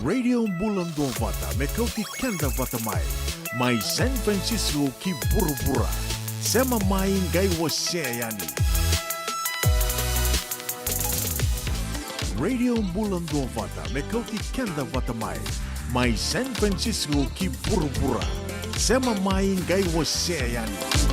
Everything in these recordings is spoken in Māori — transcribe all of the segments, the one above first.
Radio Bulan Dua Vata, Mekauti Kenda Vata Mai San Francisco ki Burubura, Sema Mai Gai Waseayani. Radio Bulan Dua Vata, Mekauti Kenda Vata Mai San Francisco ki Burubura, Sema Mai Gai Waseayani.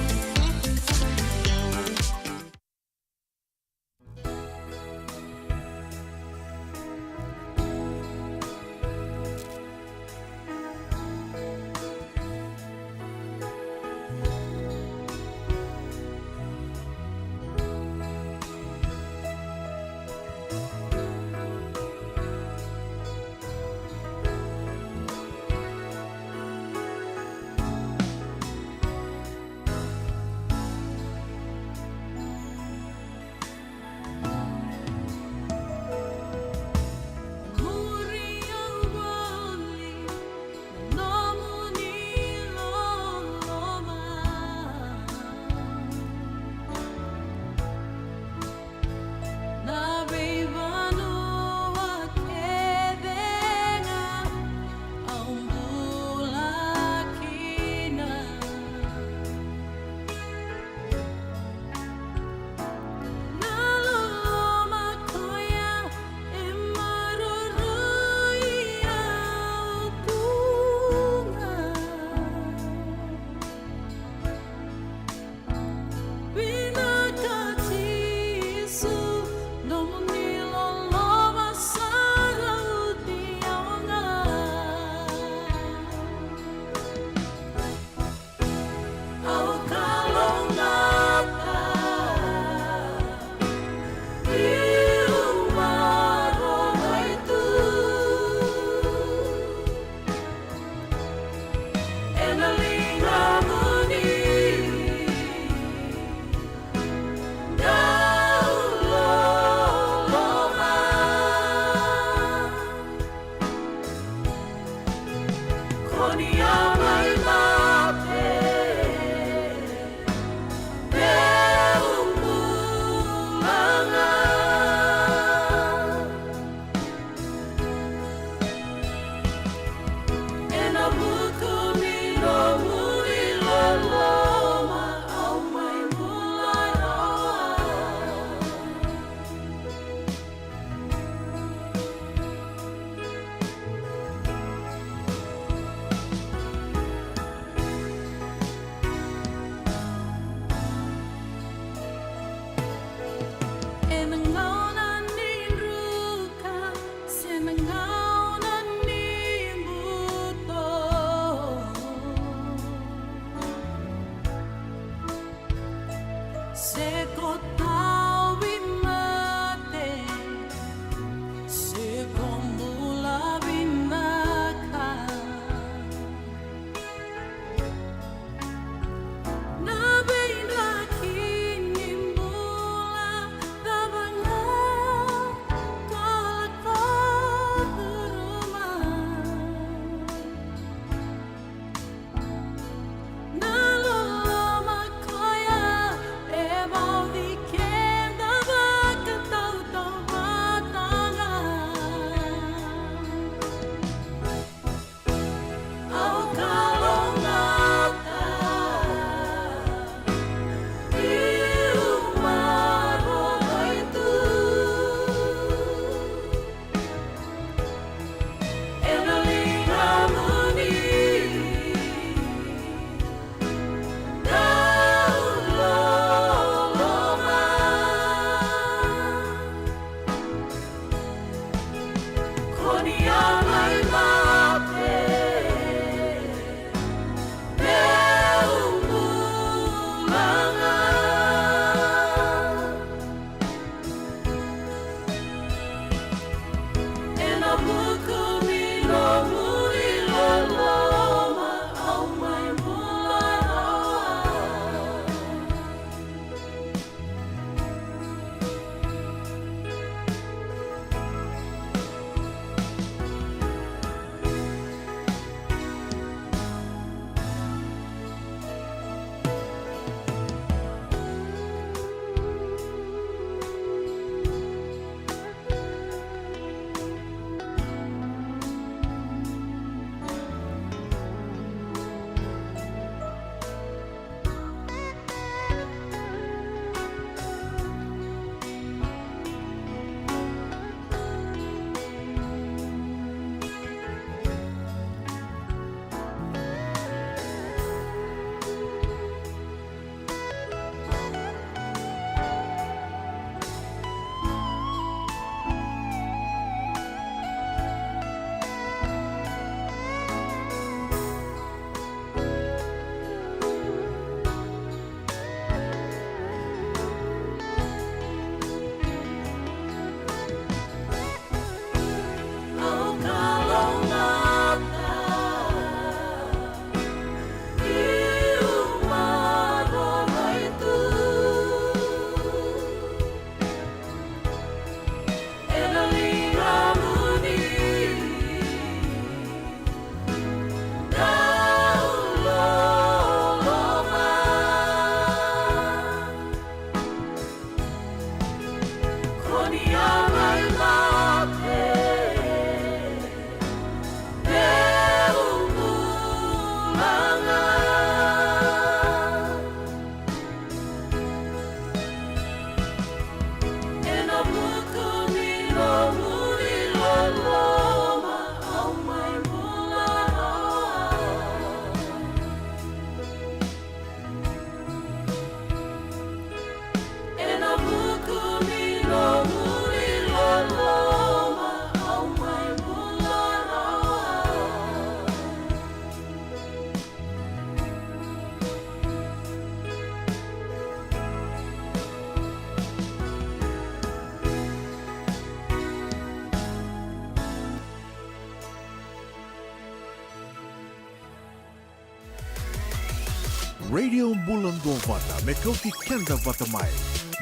Radio Bulan Dua Vata Mekauti Kenda Vata Mai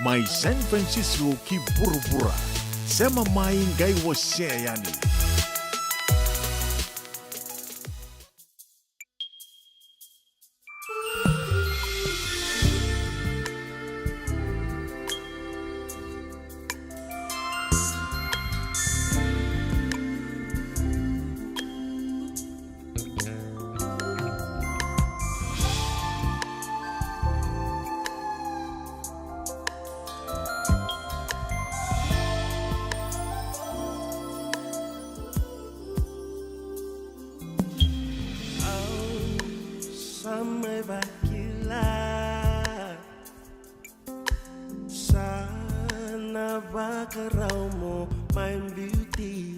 Mai San Francisco ki Burubura Sema Mai Ngai Waseayani. Sampai bakila sana bakarau mo main beauty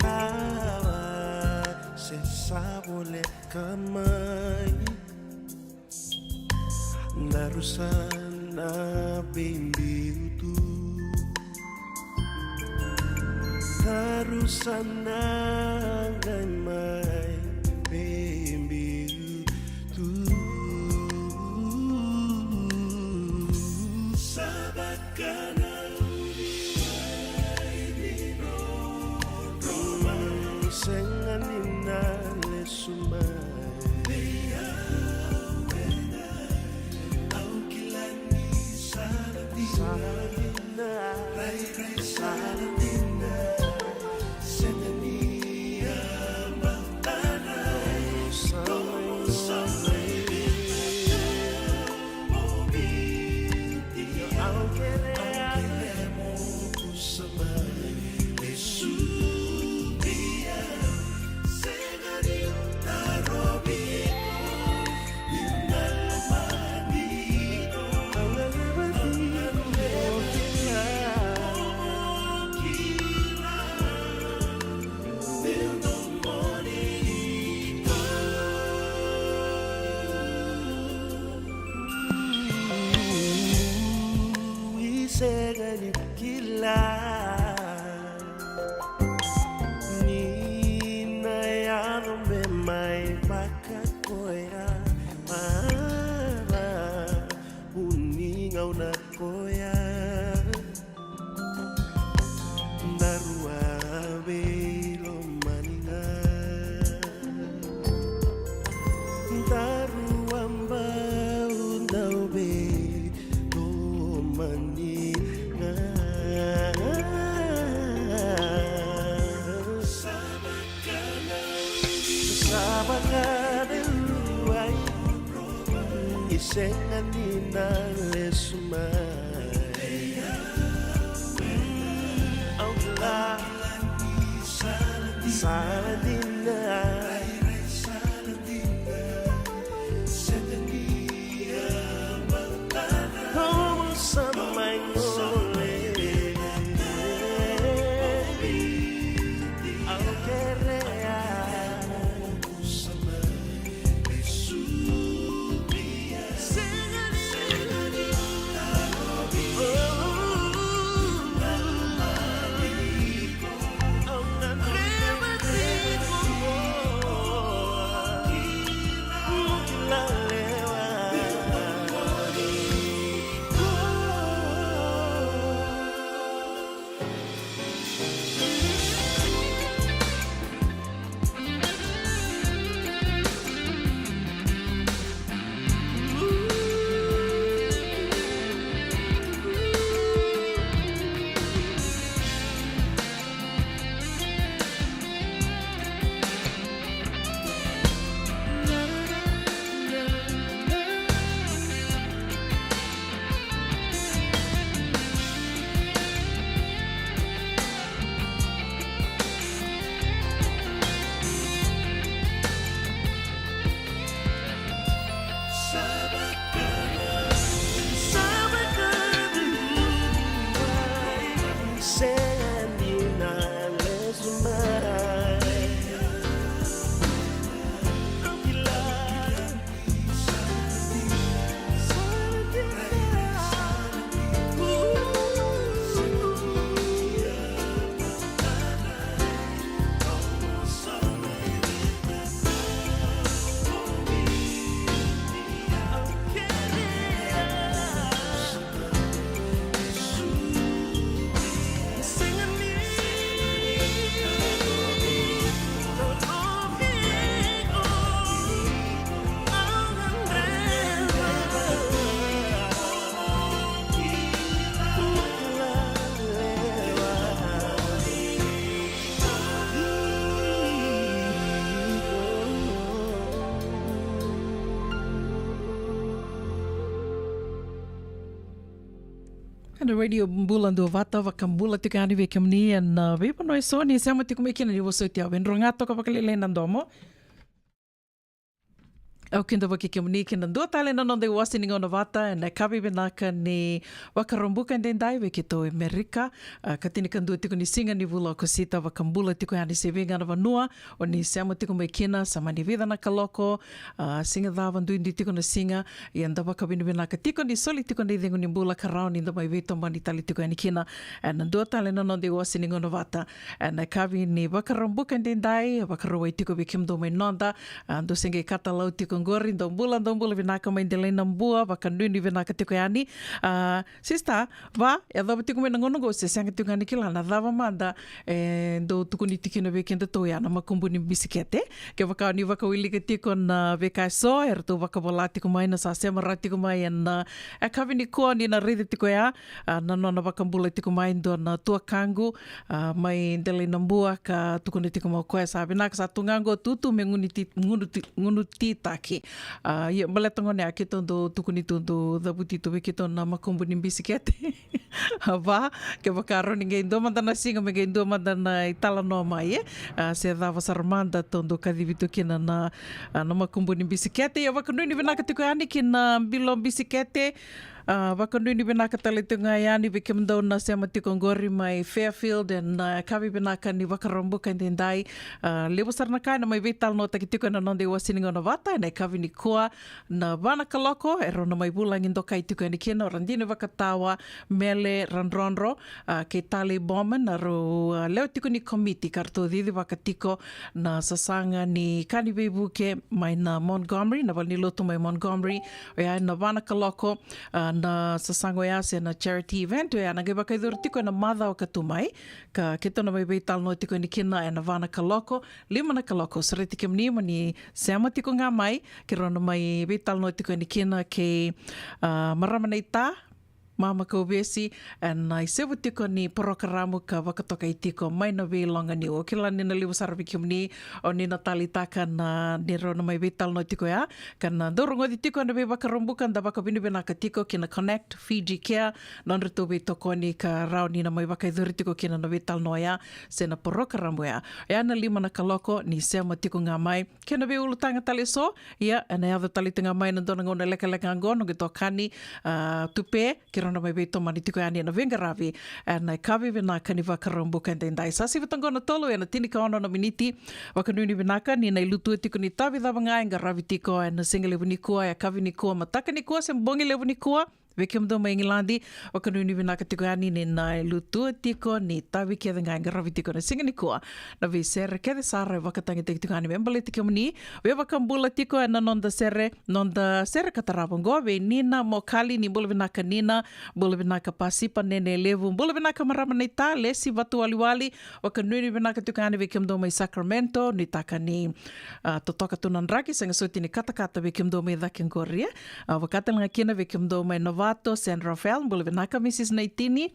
tawa sesa boleh kamai narusana baby tu narusana gamai baby Senganina le sumai au kilani saladina rai saladina senania bantana samai mobi au queremo kusamai lesu Segani kila Nina yang memai bakat koya Mama Uni ngau na koya Narua belo maninga Narua mbau ndau belo maninga Senganina le sumai Aula saladina senania como samai ngole au querea na radio bulan do vata vakambula tikani vekamni and vipa no so ni sama tikumekina ni woso tia venrongato ka pakalele nandomo. Au kinda waki ke muni kina ndua tale na nonde wasi ni ngona vata na kawi benaka ni wakarombuka ndendai we kito Amerika katini kandua tiko ni singa ni vula ko sita wakambula tiko yani se venga na vanua o ni sama tiko mekina sama ni vida na kaloko singa dava ndu indi tiko na singa i nda wakabini benaka tiko ni soli tiko ni dengu ni mbula karao ni nda mai veto mani tali tiko yani kina na ndua tale na nonde wasi ni ngona vata na kawi ni wakarombuka ndendai wakarowa tiko bekimdo mai nonda ndo singa kata lau tiko ngori ndombula vinaka maindele nambua vakanuni vinaka tiko yani sista va ya dava tiko me nangono go se sanga tiko yani kila na dava manda ndo tuku ni tikina vekenda to yana makumbu ni bisikete ke vaka ni vaka wili ke tiko na veka so erto vaka bola tiko mai na sa sema ratiko mai na kavi ni ko ni na rede tiko ya na nona vakambula tiko mai ndo na tua kangu mai ndele nambua ka tuku ni tiko mo ko sa vinaka sa tungango tutu me ngunu titaki ia maletongo ne ake tondo tukuni tondo dabuti to wiki tona makumbu ni bisikete va ke vakaro ninguém ndo mandana singa me ndo mandana itala no mai se dava sarmanda tondo kadivito kina na makumbu ni bisikete ia vakanu ni vinaka tiko ani kina bilo bisikete vakanu ni vinaka talitunga yani vikimdo na sema tiko ngori mai Fairfield and kavi vinaka ni vakarombuka ndendai levo sarna kai na mai vital no takitiko na nonde wasiningo na vata na kavi ni kua na vana kaloko ero na mai bulangi ndo kai tiko ni kina randine vakatawa mele randronro ke tali bomen na ro leo tiko ni komiti karto didi vakatiko na sasanga ni kani bebuke mai na Montgomery na valni loto mai Montgomery ya na vana kaloko na sasango ya se na charity event ya na geba kai tiko na madha o katumai ka ketona mai beital no tiko ni kina na vana kaloko lima na kaloko sare tiko ni mani sama tiko nga mai ke rona mai beital no tiko ni kina ke maramanita Mama Kobesi and I sevu tiko ni porokaramu ka wakatoka i tiko mai na longa ni o kila nina liwa sarabikim ni o nina talitaka na niro na mai vital no tiko ya kana dorongo di tiko na be wakarombukan da wakabini benaka tiko kina Connect Fiji Care nonre to be toko ni ka rao nina mai wakaiduri tiko kina na vital no ya se na porokaramu ya na lima na kaloko ni sema tiko nga mai kena be ulutanga taliso ya na yadho talitanga mai na dona ngona leka ngongo no gitokani tupe na mai beto mani tiko yani na vengaravi na kavi vinaka ni vakarombuka ndendai sasi vitangona tolo na tini ka ono na miniti wakanuni vinaka ni na ilutu tiko ni tavi dhavanga ngaravi tiko na singa levu ni kua ya kavi ni kua mataka ni kua sembongi levu ni kua Vekiamdo mai Engilandi wakanuni vinaka tiko yani ni na ilutu tiko ni tavi kia nga ngaravi tiko na singa ni kua na vi sere kia de sare wakatangi tiko yani membale tiko mani we wakambula tiko na nonda sere katarabongo we nina mokali ni bole vinaka nina bole vinaka pasipa nene levu bole vinaka maramanita lesi watu waliwali wakanuni vinaka tiko yani vekiamdo mai Sacramento ni taka ni totoka tunanraki sanga soti ni katakata vekiamdo mai dhakengoria wakatalanga kina vekiamdo mai Novato, San Rafael, bole vinaka Mrs. Naitini,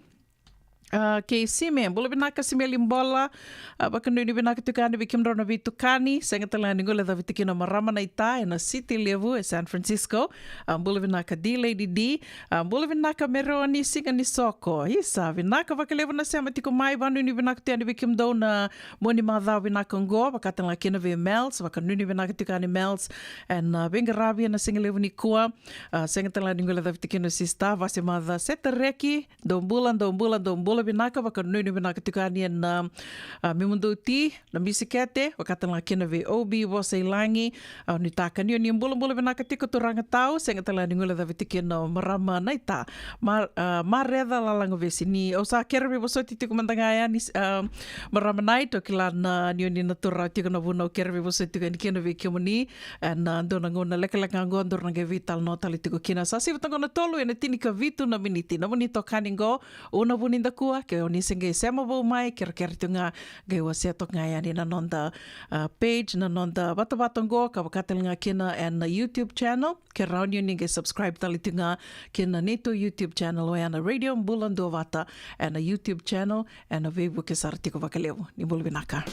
ke sime bole vinaka sime limbola bakanuni vinaka tukani vikimro na vitukani sengatala ningola da vitikina marama na ita na city levu e San Francisco bole vinaka D Lady D bole vinaka meroni singa ni soko isa vinaka vakalevu na sema tiko mai vanuni vinaka tiani vikimdo na moni madha vinaka ngo bakatala kina ve Mels bakanuni vinaka tukani Mels and bengarabi na singa levu ni kua sengatala ningola da vitikina sista vase madha setareki dombula vinaka wakanuni vinaka tukani na mimunduti na bisikete wakatala kina ve obi wasailangi ni takani ni mbula vinaka tiko turanga tau sengatala ningola da vitikina marama naita mareda lalanga vesi ni osa kerbe bosoti tiko mandangaya ni marama naito kila na ni na tura tiko na vuna kerbe bosoti tiko kina ve kimoni na ndona ngona leka ngondor na vital no tali tiko kina sasi vitangona tolu ena tinika vitu na miniti na bonito kaningo una buninda ku ke oni singe sema bo mai ker tunga ge waseto nga yani na nonda page na nonda batabatongo ka bakatelnga kina and na YouTube channel ke rauni ninge subscribe talitunga kina neto YouTube channel o yana radio mbulando vata and na YouTube channel and na Facebook ke sartiko vakalevo ni bulvinaka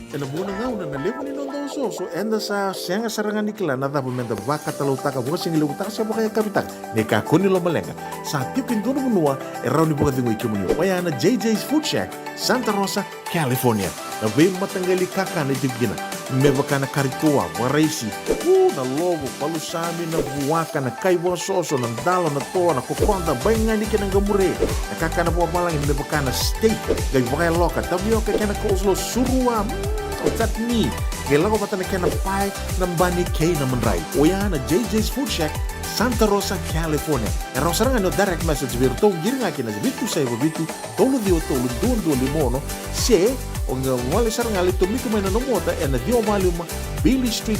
ena muna ngau na levo ni nondo so enda sa senga sarangan nikla na da bumenda vaka talau taka buka singi levo taka siapa kaya kapitak ne ka kuni lo malenga sa tiupin tono munua e rauni buka dingo ikimuni waya na JJ's Food Shack Santa Rosa, California na vei matangali kaka na tigina me baka na karitoa waraisi na lobo palusami na buwaka na kaiwa soso na dalo na toa na kokonda bainga ni kena gamure na kaka na buwa malangin me baka na steak gai baka loka tabi oka kena coleslaw surua chutney kailangan ko na kena pie ng bani kay na manray oya na JJ's Food Shack Santa Rosa, California. E raw sarangan no direct message virtual giring akin na bitu sa iba bitu tolo dio tolo duon limono se o nga wali sarangan lito miko may nanomota e na dio mali Billy Street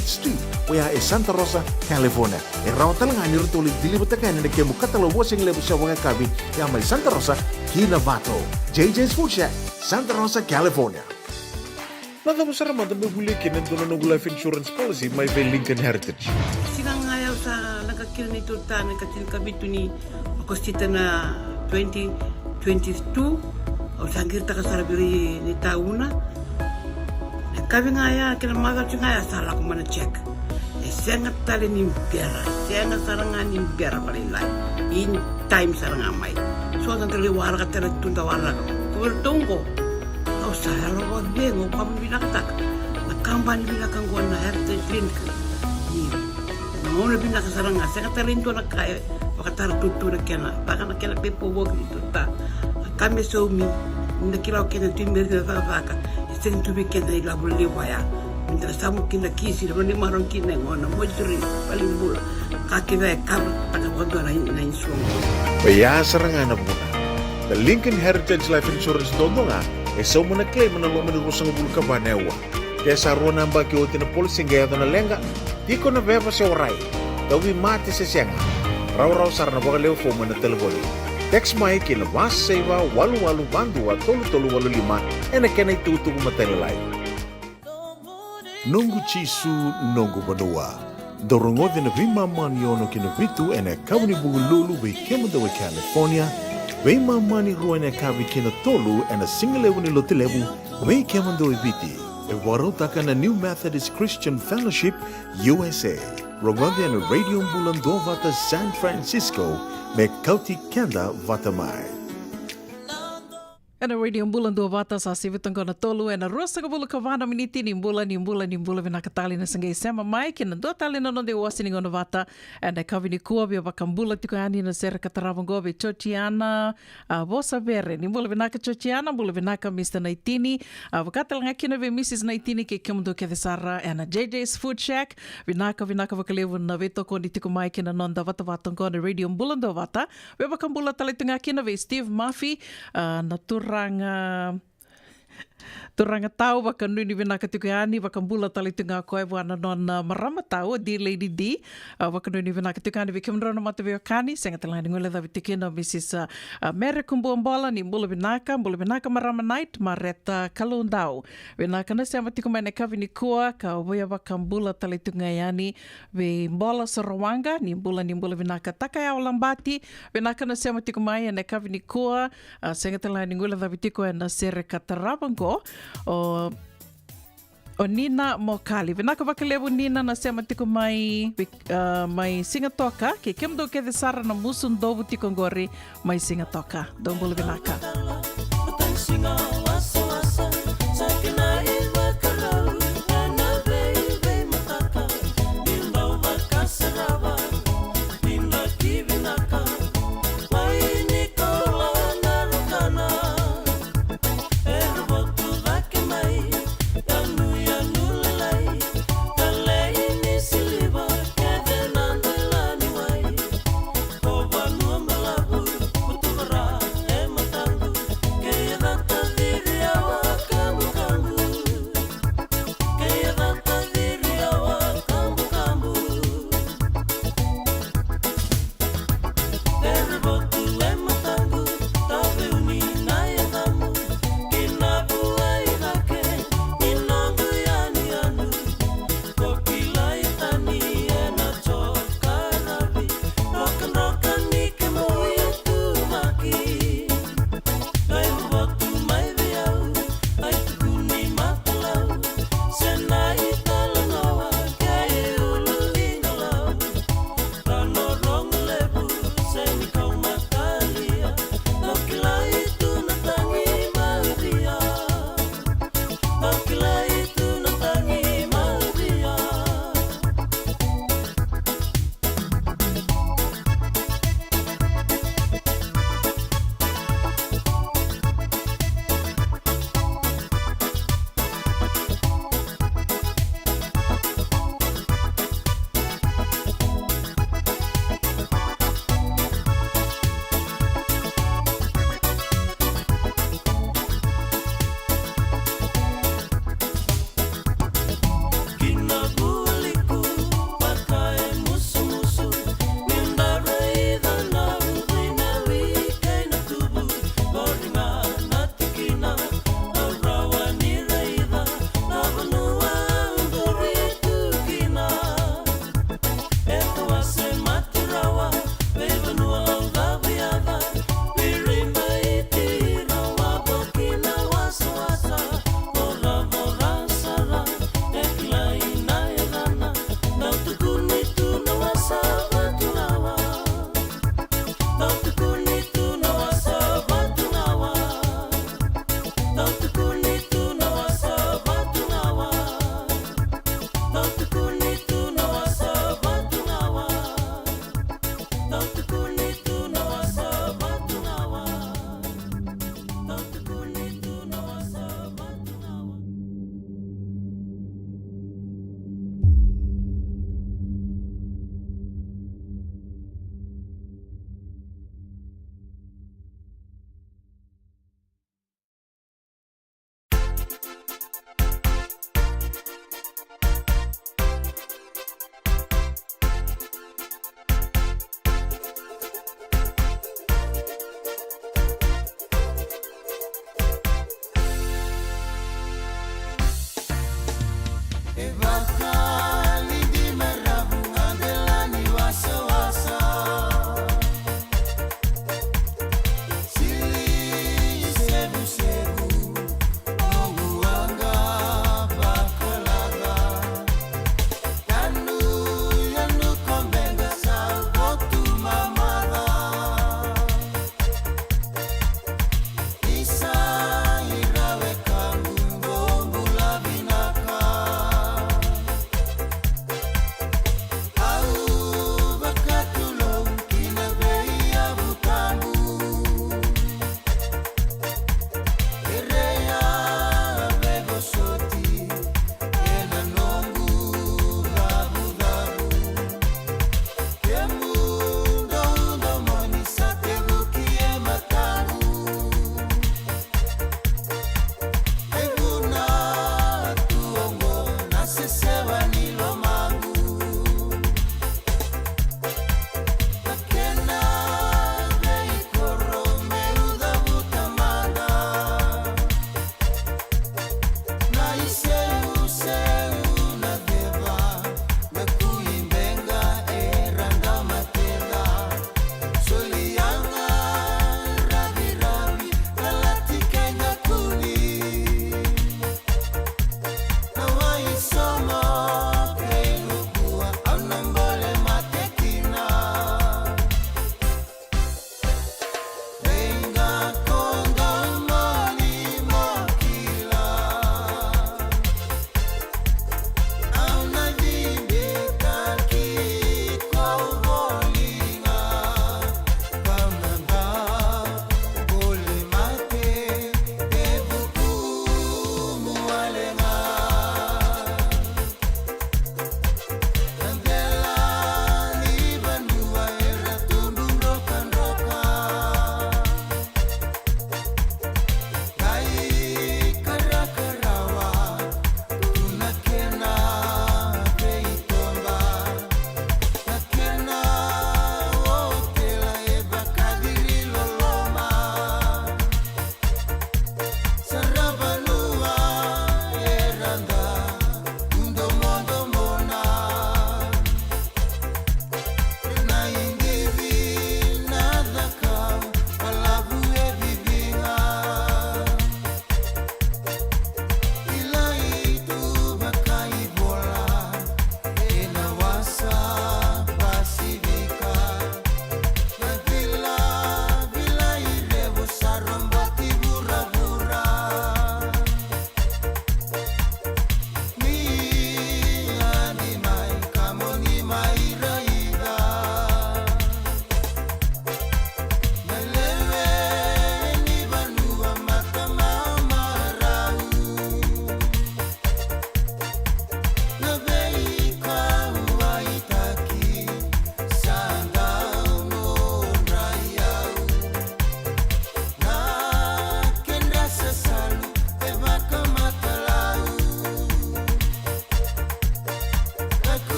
oya e Santa Rosa, California. E raw talang ani rito ulit dilibot kayo na nagkemo katalawa sing lebo sa mga kabi ya may Santa Rosa, Kinavato. JJ's Food Shack, Santa Rosa, California. Nagamo sa ramad ang magulikin ng doon ng life insurance policy may Lincoln Heritage. Sigang ayaw sa nagkakil nito ta, nagkakil kabito ni Akostita na 2022 o sangir ta kasarabiri ni tauna. Nagkabi nga ya, kinamagal siya nga ya, sala ko man check. E sengat tali ni pera, sengat sarangan ni pera palilay. In time sarangan may. So, nagkali wala ka tala tunda wala ka. Kuwertong ko. Kau saya lo bengo kamu bilang tak, nak kampanye bilang kang gua na heritage link, ni, mau lebih nak sarang saya kata lintu nak kaya, kata tutu nak kena, bahkan nak kena pepo bog itu tak, kami suami, nak kira kena timber kita tak, istri tu bikin dari labu lewaya, minta samu kena kisi, mana marong kena ngona, mau curi paling bula, kaki baik kamu tak kau dua nain suami. Baya sarangan apa pun, the Lincoln Heritage Life Insurance dondonga. E sa mo na claim na lo manirusang bulu ka banewa. Kaya sa ruwa na ba kiyo tinapulsing gaya na lenga, di ko na beba sa oray. Dawi mati sa siyanga. Raw sar na bagaleo fo mo na telefoni. Text mai kila mas saiwa walu bandua tolu 85 e na kena itutu kumatalilay. Nungu chisu nungu banua. Dorongo na vima maniono kinavitu e na kawni bugululu be kemadawa California. Vei mamani ruane kavi kina tolu and a single level ni lotilevu vei kemando eviti e warotaka na New Methodist Christian Fellowship USA rogode na Radio Bulando Vata San Francisco me kauti kenda vatamai. Ana radio bulan dua bata sa sivitang ko na tolu na rosa ka bulu kavana miniti ni bulan vinakatali na sangai sema mai kina do tali na nonde wasi ni ngono bata na kavini kuwa bia bakambula tiko ani na ser kataravang gobe chochiana vosa vere ni bula vinaka chochiana bula vinaka Mr. Naitini vakatal nga kina ve Mrs. Naitini ke kemundo ke desara na JJ's Food Shack vinaka vakalevu na veto ko ni tiko mai kina nonda vata ko na radio bulan dua bata ve bakambula tali tinga kina ve Steve Murphy na Turanga tau baka nuni vinaka tukani baka mbula tali tunga koe wana non marama tau di Lady D baka nuni vinaka tukani vi kimrona mata vi okani senga talani ngole da vitikina Mrs. Mary Kumbuambola ni mbula vinaka marama night mareta kalundau vinaka na sema tiku mene ka vinikua ka oboya baka mbula tali tunga yani vi mbola Sarawanga ni mbula vinaka takaya olambati vinaka na sema tiku mai ene ka vinikua senga talani ngole da vitiko na sere katarabango o Nina Mokali. Vinaka vakalevu Nina na sema tiku mai singatoka ke kemdo ke desara na musun dobu tiko ngori mai singatoka. Dombolo vinaka. Matando, que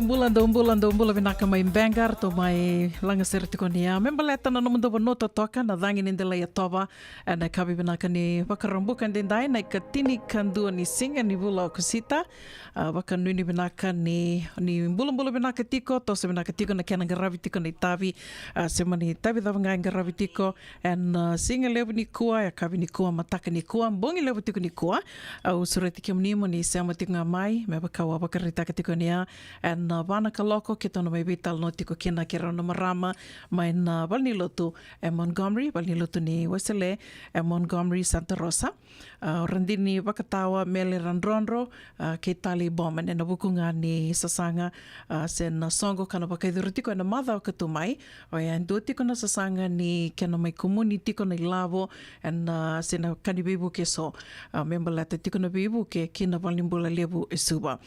Dombulan vinaka mai Bangar to mai langa sertikonia. Membaleta na namundo nota toka na dangi nindela ya toba na kabi vinaka ni wakarambukan dindai na ikatini kandua ni singa ni vula kusita. Wakanuni vinaka ni bulan vinaka tiko to se vinaka tiko na kena garavi tiko ni tavi semani tavi da vangai garavi tiko singa levu ni kua ya kabi ni kua mataka ni kua bongi levu tiko ni kua usureti kimnimo ni sama tiko ngamai me bakawa wakarita tiko nia and vana kaloko ke tonu mai vital no tiko kina ke rana marama mai na Valnilotu e Montgomery Valnilotu ni Wesele e Montgomery Santa Rosa randini wakatawa mele randronro ke tali boma na bukunga ni sasanga sen songo kana wakaiduru tiko na madha o katumai o ya ndo tiko na sasanga ni kena mai community ko na ilavo and sen kanibibu ke so membalata tiko na bibu ke kina Valnimbula lebu esuba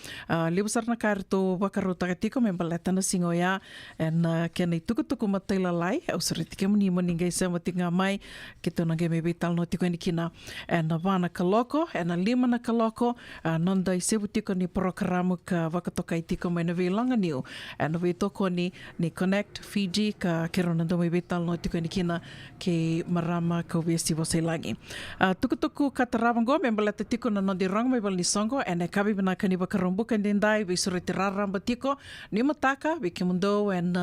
lebu sarna karto wakaruta tiko membalata na singoya and kena tukutuku mataila lai au suriti ke muni moninga isa matinga mai kito na game vital no tiko ni kina and vana kaloko and lima na kaloko nonda isebu tiko ni programa ka wakatoka tiko mai na vilanga niu and we toko ni Connect Fiji ka kerona ndo mai vital no tiko ni kina ke marama ka wesi wasailangi tukutuku kataravango membalata tiko na nondi rang mai bal ni songo and kabi bina kani wakarumbuka ndendai we suriti raramba tiko ni mataka Wikimundo and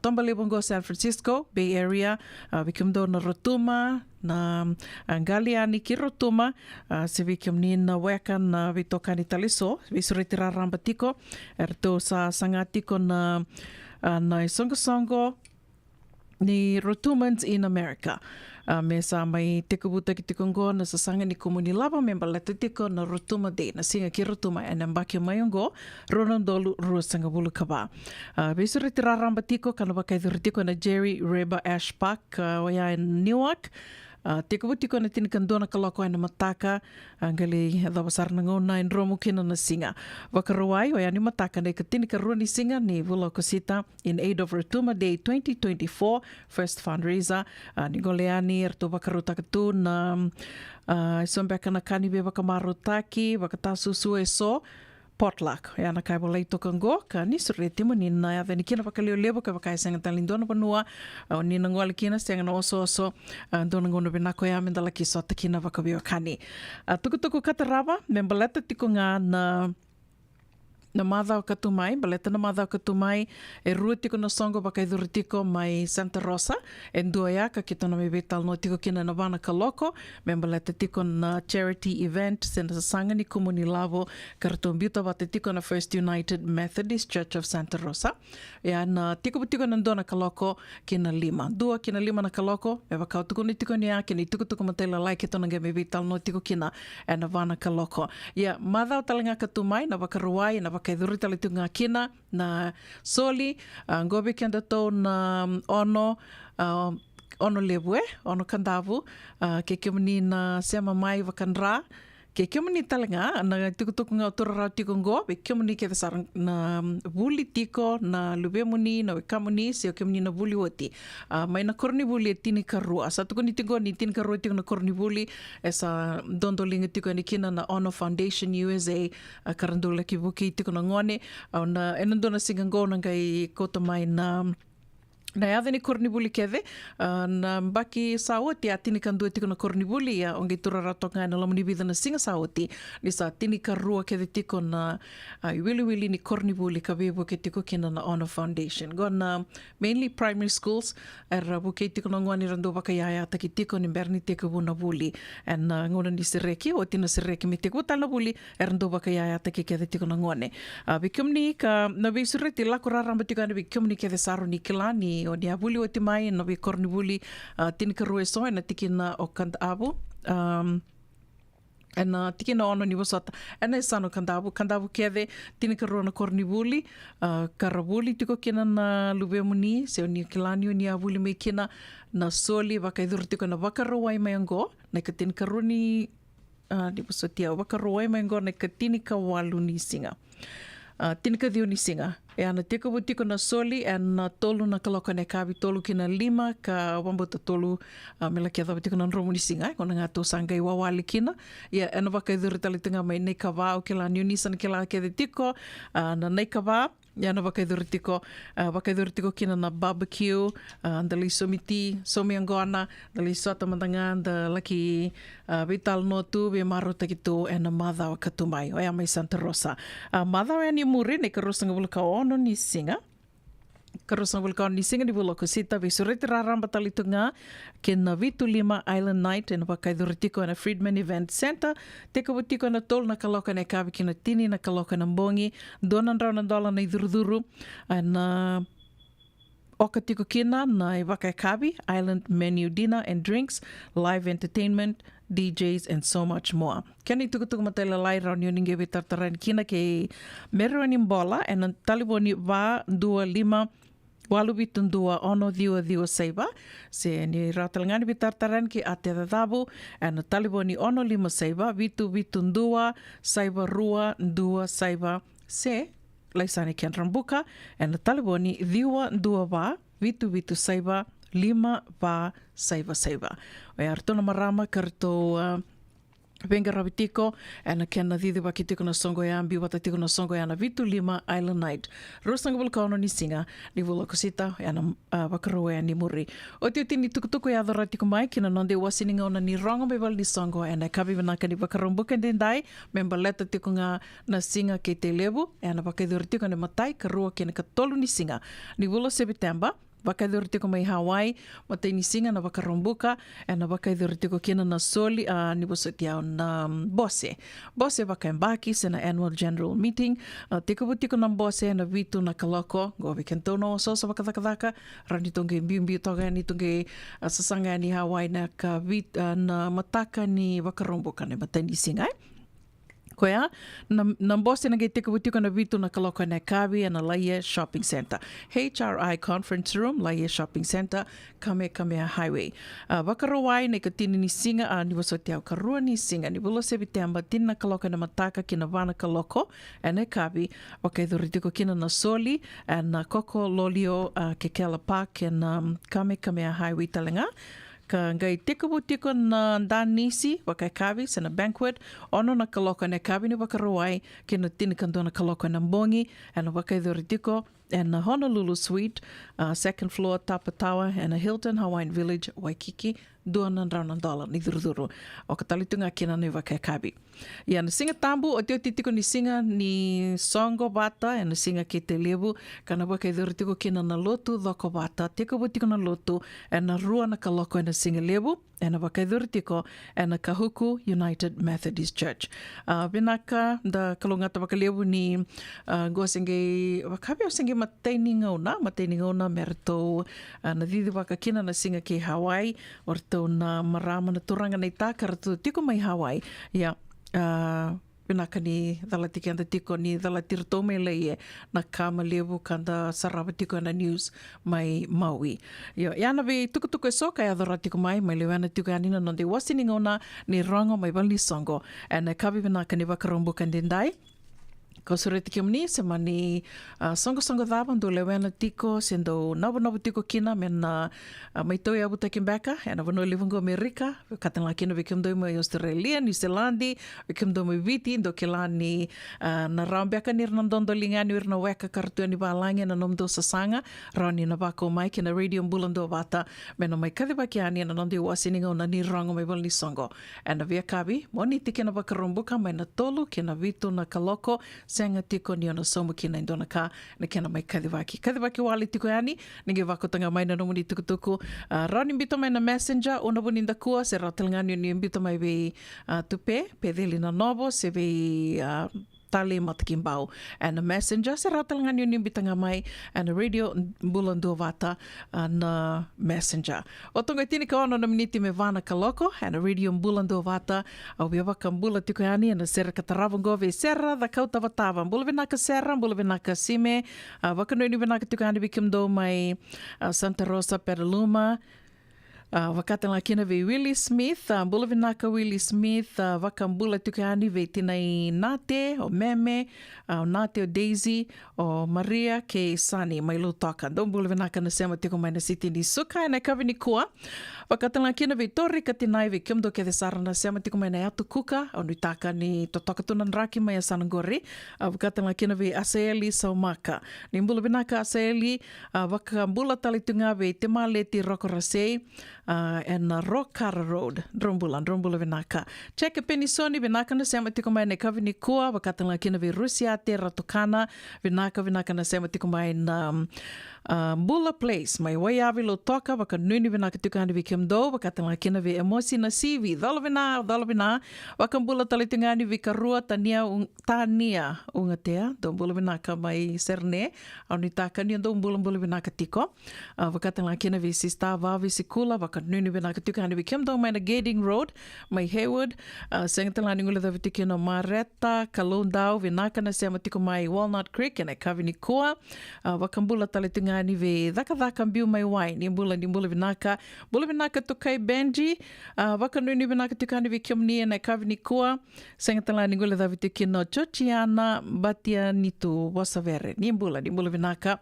Tombalibongo San Francisco Bay Area Wikimundo na Rotuma na Galiani ki Rotuma se Wikimni na weka na vitokani taliso visuriti raramba tiko erto sa sangatiko na songo ni Rotumans in America me sa mai teko buta ki teko ngo na sasanga ni komuni lava member leta teko na Rotuma Day na singa ki Rotuma and mbaki mayongo Ronondolu ruasanga bulu kaba besuri tiraramba tiko kana bakai tiko na Jerry Reba Ashpak waya in Newark teko butiko na tinikandona kaloko na mataka angali da basar na ngona in romu kina na singa wakaruai waya ni mataka na katinika runi singa ni vula kosita in aid of Rotuma Day 2024 first fundraiser ni goleani erto wakaruta katu na sombeka na kanibe wakamarutaki wakatasusu eso potluck ya na kai bolai to kango ka ni sureti mo ni na ya ni kina pakalio lebo ka kai sanga talindona banua ni na ngol kina sanga no so dona ngono binako ya mendala ki so takina vakabio kani tukutuku kataraba membalata tikonga na madha o katumai, baleta na madha o katumai, e rua tiko na songo bakai dhuru tiko mai Santa Rosa, e nduaya ka kita na mebetal no tiko kina na vana kaloko, me baleta tiko na charity event, sena sasanga ni kumuni lavo, karatombiuta bate tiko na First United Methodist Church of Santa Rosa, ya na tiko butiko na ndona kaloko kina lima. Dua kina lima na kaloko, e wakau tuko ni tiko niya, kini tuko matela lai kita na mebetal no tiko kina, e na vana kaloko. Ya, madha o talinga katumai, na wakaruai, na kay duri tali tunga kina na soli ngobe kenda to na ono lebue ono kandavu ke kemni na sema mai wakanra ke kemni talanga na tukutuk nga otorara tiko ngo be kemni ke sarang na buli tiko na lubemuni na kamuni se kemni na buli woti mai na korni buli tini karua sa tuko ni tingo ni tin karua tiko na korni buli esa dondolinga tiko ni kina na Honor Foundation USA karandola ki buki tiko na ngone na enando na singango na kai kota mai na yadhe ni kornibuli keve na mbaki saoti a tini kandua tiko na kornibuli ya ongi turara toka na lamuni bida na singa saoti ni sa tini karua keve tiko na wili ni kornibuli ka bebo ke tiko kina na Honor Foundation gona mainly primary schools buke tiko na ngwani rando baka yaya taki tiko ni berni tiko buna buli and ngona ni sireki o tina sireki mi tiko tala buli rando baka yaya taki keve tiko na ngone bikumni ka na bisureti lakura ramba tiko na bikumni keve saro ni kilani o dia buli o timai no vi korni buli tin karue so na tikina o kandabu na tikina ono ni wasata na sano kandabu keve tin karue na korni buli karabuli tiko kina na lubemuni se ni kilani ni abuli me kina na soli vakaidur tiko na vakaruai mayango na katin karuni di wasatia vakaruai mayango na katini kawalu ni singa tinika diu ni singa e ana teko butiko na soli e na tolu na kaloko ne kavi tolu kina lima ka wambota tolu mela kia thawa tiko na nromu ni singa kona ngā tō sanga i wawali kina ia ena waka i dhuri tali tunga mai nei ka wā o ke la niunisan ke la ke de tiko na nei ka wā Ia na wakaidurutiko kina na barbecue, dali somiti, somi angona, dali sota matanga, da laki vital no tu, be maro takitu, e na madhawa katumai, o ia mai Santa Rosa. Madhawa ni muri, ne karosanga vulka ono ni singa. Karosang vulkan ni singa ni Vula Kosita vi sureti raramba talitunga kina Vitu Lima Island Night na wakaidurutiko na Friedman Event Center teka butiko na tol na kaloka na kavi kina tini na kaloka na mbongi $200 na iduruduru na okatiko kina na Iwakaikabi Island Menu Dinner and Drinks, live entertainment, DJs and so much more. Kani tukutuku matela lai rau ni ninge vitartaran kina ke mero ni bola and taliboni va 25 walu bitundua ono diwa saiba se ni rautalangani bitartaran ki ate dadabu and taliboni ono 5 saiba bitundua saiba rua dua saiba se laisani ken rambuka and taliboni dua ba vitu saiba 5 ba saiba o artona marama karto Venga rabitiko, and kena didi wakitiko na songo ya ambi watatiko na songo ya na Vitu Lima Island Night. Rosanga vulkaono ni singa, ni Vula Kosita, ya na wakaroa ni muri. O tiutini tukutuku ya adhoratiko mai, kina nonde wasininga ona ni rongo bebal ni songo, and kabi vanaka ni wakarombuka ndendai, memba leta tiko nga na singa ke te lebu, ya na wakaidhoratiko ni matai, karua kena katolu ni singa. Ni Vula September, wakaidhoratiko mai Hawaii, matai ni singa na wakarombuka, na wakaidhoratiko kina na soli, ni wasatiao na bose wakaembaki sa na annual general meeting. Tiko butiko ng bose na Vitu na kaloko, gobi kentono so sa wakatakataka, rani tongge mbimbi toga ni tongge sasanga ni Hawaii na na mataka ni wakarombuka ni matai ni singa. Koia, na bose na tiko butiko na Vitu na kaloko na kabi na Laie Shopping Center. HRI Conference Room, Laie Shopping Center, Kamehameha Highway. Wakarawai na ikatini ni singa ni wasotiao karua ni singa ni Vula September tin na kaloko na mataka kina vana kaloko na kabi wakaidhuritiko kina na soli na koko lolio Kekela Park na Kamehameha Highway talenga. Ka ngai tiko na danisi wakaikabi sa na banquet ono na kaloka na kabi ni wakarawai kina tinikando na kaloka na mbongi na wakaidhuritiko and Honolulu Suite, second floor Tapa Tower and a Hilton Hawaiian Village Waikiki $200 ni duruduru o katalitunga kina ni wakaikabi. Ia na singa tambu o teo titiko ni singa ni songo bata and na singa ke te lebu kana wakaidhuritiko kina na lotu dhoko bata teko butiko na lotu and na rua na kaloko and na singa lebu and na wakaidhuritiko and na Kahuku United Methodist Church. Binaka da kalungata wakalebu ni gosenge wakabi o singe matei ni ngauna merto na didi waka kina na singa ke Hawaii orto na marama na turanga na itaka rato tiko mai Hawaii ia pinaka ni dalatiki anda tiko ni dalatir tome leie na kama lebu kanda sarava tiko na news mai Maui. Ia na be tukutuku e soka e adora tiko mai lewana tiko anina nonde wasini ngona ni rongo mai bali songo na kabi pinaka ni wakarombuka ndendai. Ko sureti ki mni se mani songo dhaba ndo lewena tiko sendo nabu tiko kina mena maitoi abu takin beka na vano livungo Amerika katang kina vikim do mo Australia New Zealandi vikim do mo viti ndo kilani na rambeka nir nandondo lingani wir na weka kartu ni balange na nomdo sasanga rani na bako mai kina radio mbulando bata mena mai kadiba kiani na nondi wasininga na ni rango mai bali songo na via kabi moni tikina bakarombuka mai na tolu kina Vitu na kaloko senga tiko ni ona somu kina indona ka na kena mai kadivaki wali tiko yani ninge wakotanga mai na nomuni tukutuku rani mbito mai na messenger ona buninda kua se ratelngani ni mbito mai be tupe pedeli na novo se be tali matakimbau and a messenger se ratelngani ni mbitanga mai and a radio bulando vata na messenger otonga tini ka ona na miniti me vana kaloko and a radio bulando vata au biava kambula tiko yani and a serra kataravongo ve serra da kauta vatava bula venaka serra bula venaka sime vakano ni venaka tiko yani bikim do mai Santa Rosa Petaluma Wakatala kina ve Willie Smith, bula vinaka Willie Smith, wakambula tukani ve tinai Nate, o Meme, o Nate o Daisy, o Maria ke Sani, mai lu toka. Don bula vinaka na sema tiko mai na siti ni suka, na kavi ni kua. Wakatala kina ve Tori katinai ve kiomdo ke the sarana sema tiko mai na atu kuka, o nutaka ni totoka tunan raki mai a Sanangori. Wakatala kina ve Asaeli Saumaka. Ni bula vinaka Asaeli, wakambula talitunga ve Temaleti Rokorasei, and Rokara Road, Drumbula vinaka. Check Penisoni vinaka na sema tiko mai na kavi ni kua, wakatala kina ve Rusia te Ratokana, vinaka na sema tiko mai na Bula Place, mai waiavi lo toka, waka nuni vinaka tukani vi kimdo, wakatala kina ve Emosi na sivi, dhalavina, wakambula talitungani vi karua tania ungatea, don bula vinaka mai serne, au nitaka ni don bula vinaka tiko, wakatala kina vi sista vavi sikula, waka nuni vinaka tukani vi kimdo, mai na Gading Road, mai Hayward, sengatala ni ngula da vitikino Mareta, Kalundau, vinaka na sema tiko mai Walnut Creek, and kavi ni kua, wakambula talitungani ni ve dhaka mbiu mai wai ni bula vinaka tukai Benji, waka nuni vinaka tukani vi kiomnia na kavi ni kua, sengatala ni ngula da vitikino Chochiana Batia Nitu Wasavere ni bula vinaka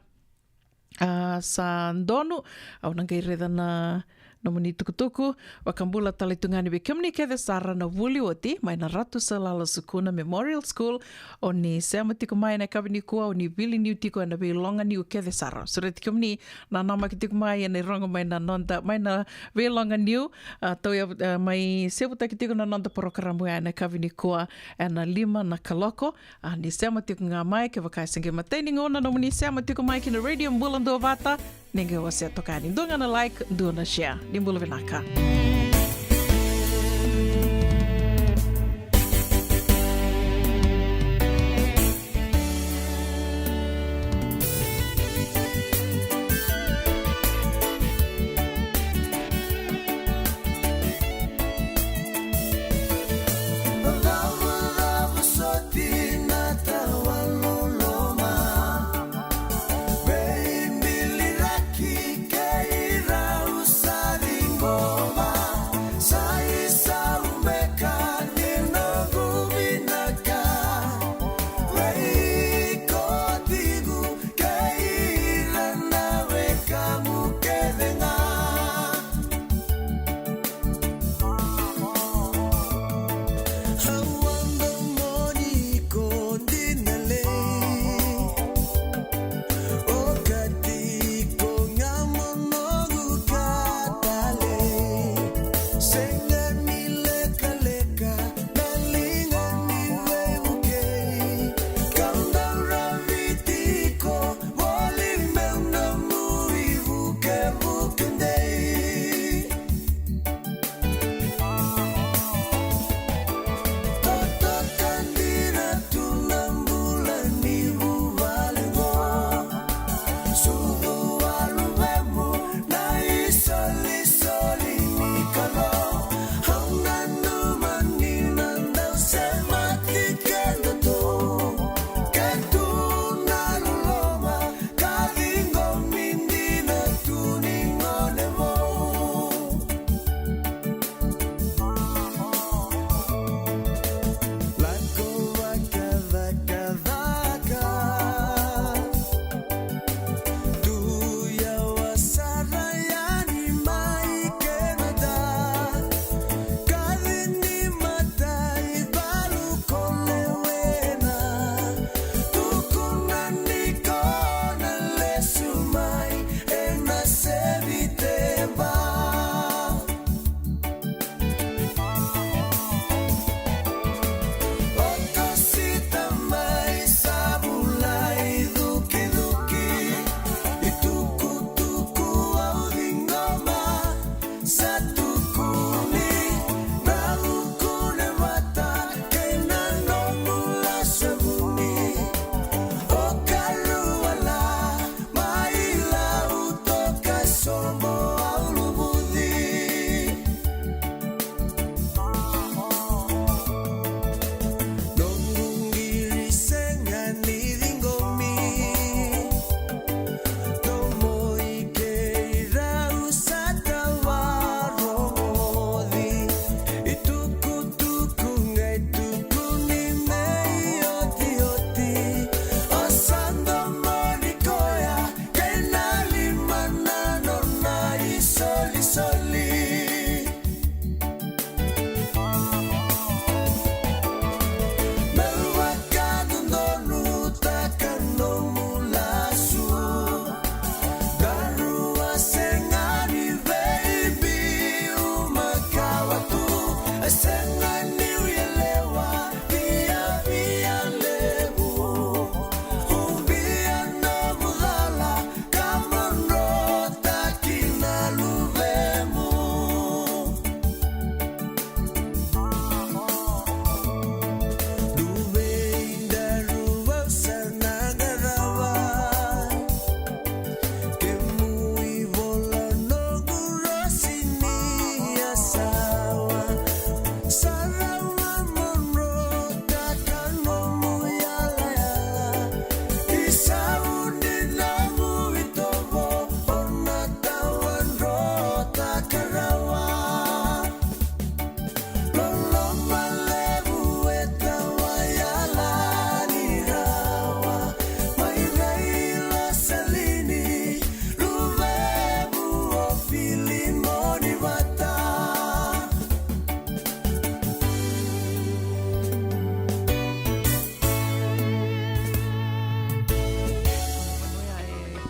sa ndonu au nangaireda na nomoni tukutuku, wakambula talitungani vi kiomni ke the sara na Wuliwati, mai na Ratu Salala Sukuna Memorial School, o ni sema tiko mai na kawini kua, o ni Vili Niu tiko na vi longa niu ke the sara. So re tiko mni, na nama ki tiko mai na rongo mai na nonda, mai na vi longa niu, toia mai seputa ki tiko na nonda porokaramu ya na kawini kua, na lima na kaloko, ni sema tiko ngā mai ke wakai senge mateni ngona, nomoni sema tiko mai ki na radio mbulando vata, ninge wase tokani. Ndunga na like, ndunga na share. Nimbula vinaka. Ngoma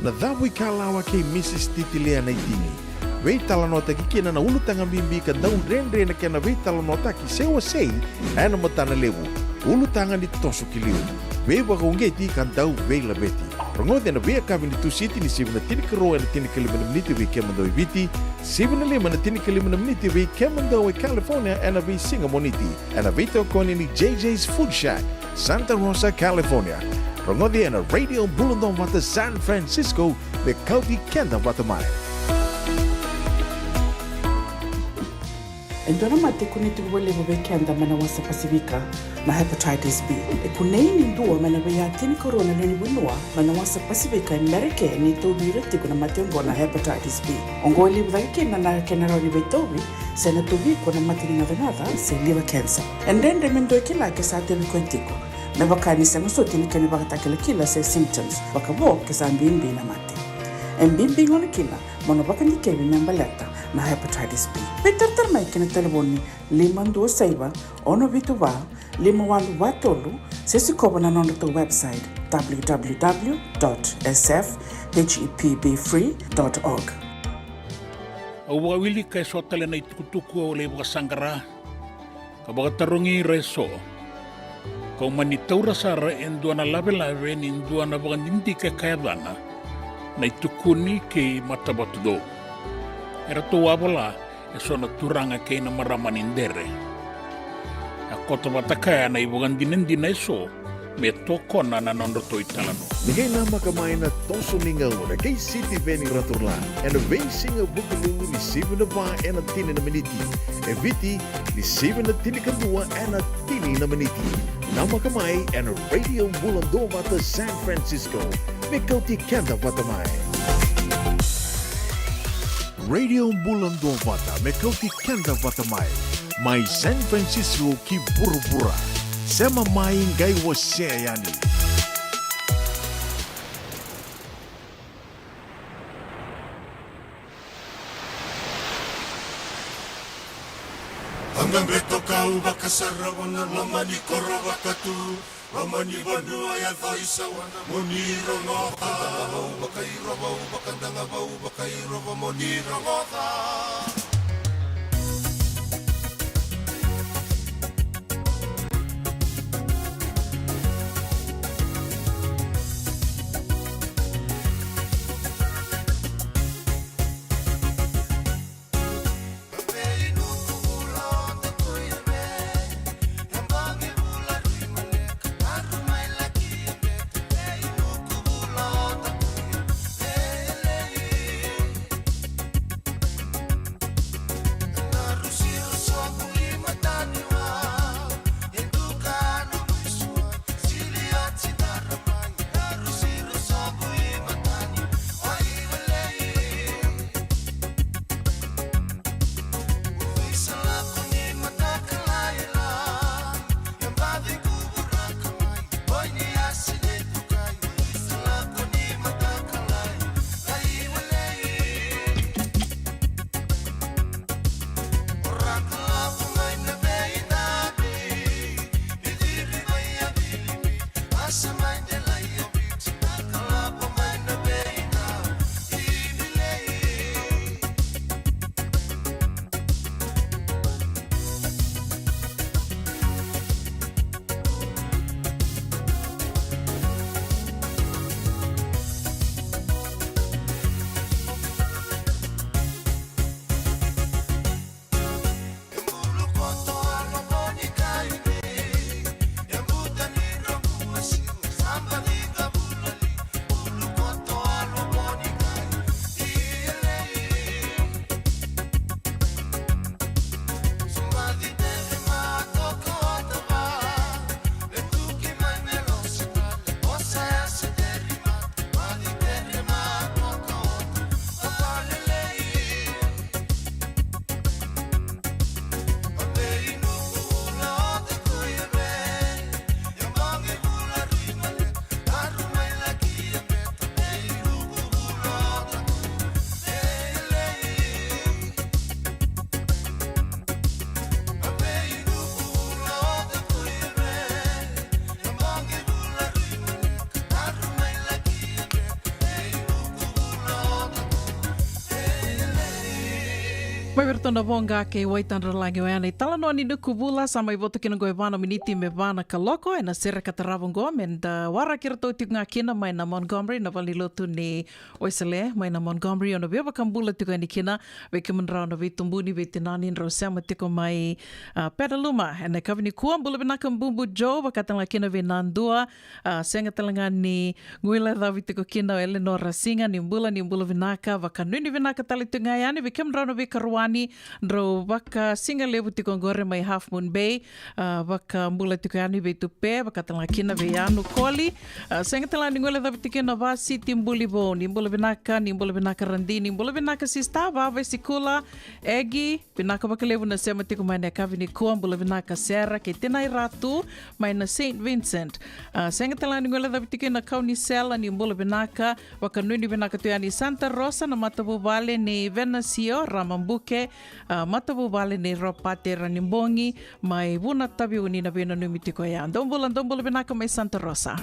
na dhavu ikalawa kei Mrs. Titilea na itingi. Vei talanota ki kina na ulu tanga bimbi ka daun rendre na kena vei talanota ki sewa sei ana matana lewu. Ulu tanga ni toso ki liu. Vei waka ungeti ka dau vei la beti. Rongode na vei kavi ni tu siti ni sivu na tini karoa na tini kalimana miniti vei kemando i viti. Sivu na lima na tini kalimana miniti vei kemando i California ana vei singa moniti. Ana vei tau koni ni JJ's Food Shack, Santa Rosa, California. Rongode na Radio Bulundong Wata San Francisco me kauti kenda wata mai. E dona mate kuniti wale bo bekenda mana wasa Pasifika na hepatitis B. E kunei ni ndua mana beya tini corona leni bunua mana wasa Pasifika America ni tobi reti kuna mate ngona hepatitis B. Ongo libu dhake na kenara ni betobi se na tobi kuna mate ni nada se liver cancer. And then remendo kila ke sa tebi kwentiko. Me bakani se musoti ni kene bakata kila se symptoms bakabo ke sa mbimbi na mate. En bimbi ngona kila mono bakani kebi membaleta na hepatitis B. Peter mai kena telefoni 52 ono vitu wa 51 sesi koba na nonda to website www.sfhepbfree.org. Awa wili kay sotale na itukutuku o lewa sangara kabatarungi reso kau manitaura sara endua na lave ni endua na bagandinti ke kayadana na itukuni ke matabatudo. Era to wabala e sona turanga ke na maramanindere. A kota batakaya na ibugandinindi na iso me toko na nanondo to italano. Nigay nama kamay na toso ningaw na kay City Veni Raturla and a basing of Bukalu ni 7 na ba and a tini na miniti. E viti ni 7 na tini kadua and a tini na miniti. Nama kamay and a Radio Bulando Wata San Francisco. Mikauti kenda watamay. Radio Bulando Wata Mikauti kenda watamay. May San Francisco ki burubura. Sema mai ngai wase yani. Hanggang beto kau bakasarawana lamani koro bakatu lamani banua ya thaisawana moniro ngota bau bakairo bau bakandanga bau bakairo moniro ngota. Mai bertona bonga ke waitandra langi oana i tala noa ni nuku bula sama i voto kina goe vana miniti me vana ka loko e na sere kataravongo men da wara kira tau tuk ngā kina mai na Montgomery na wali lotu ni Oisele mai na Montgomery ona beba kambula tuka ni kina ve ke manrao na veitumbuni ve te nani nrao seama tiko mai Petaluma e na kawini kua mbula bina kambumbu Joe wakatanga kina ve nandua senga talanga ni nguila dhavi tiko kina o Eleanor Rasinga ni mbula vinaka wakanuni vinaka tali tunga yani ve ke manrao na ve karuani Ndro waka singa lewu tiko ngore mai Half Moon Bay, waka mbula tiko yani ve tupe, waka tala kina ve anu koli. Senga tala ni ngole dhavi tiko na vasi timbuli bo, ni mbula vinaka randi, ni mbula vinaka sista, vave sikula, egi, vinaka waka lewu na sema tiko mai na kavini kua, mbula vinaka sera, ke tenai ratu, mai na St. Vincent. Senga tala ni ngole dhavi tiko na kauni sela, ni mbula vinaka, waka nuni vinaka tu yani Santa Rosa, na matabu vale ni Venasio, Ramambuke, matabu vale ni Ropate Ranimbongi, mai vuna tabi unina vina numitiko ya. Ndombula vinaka mai Santa Rosa.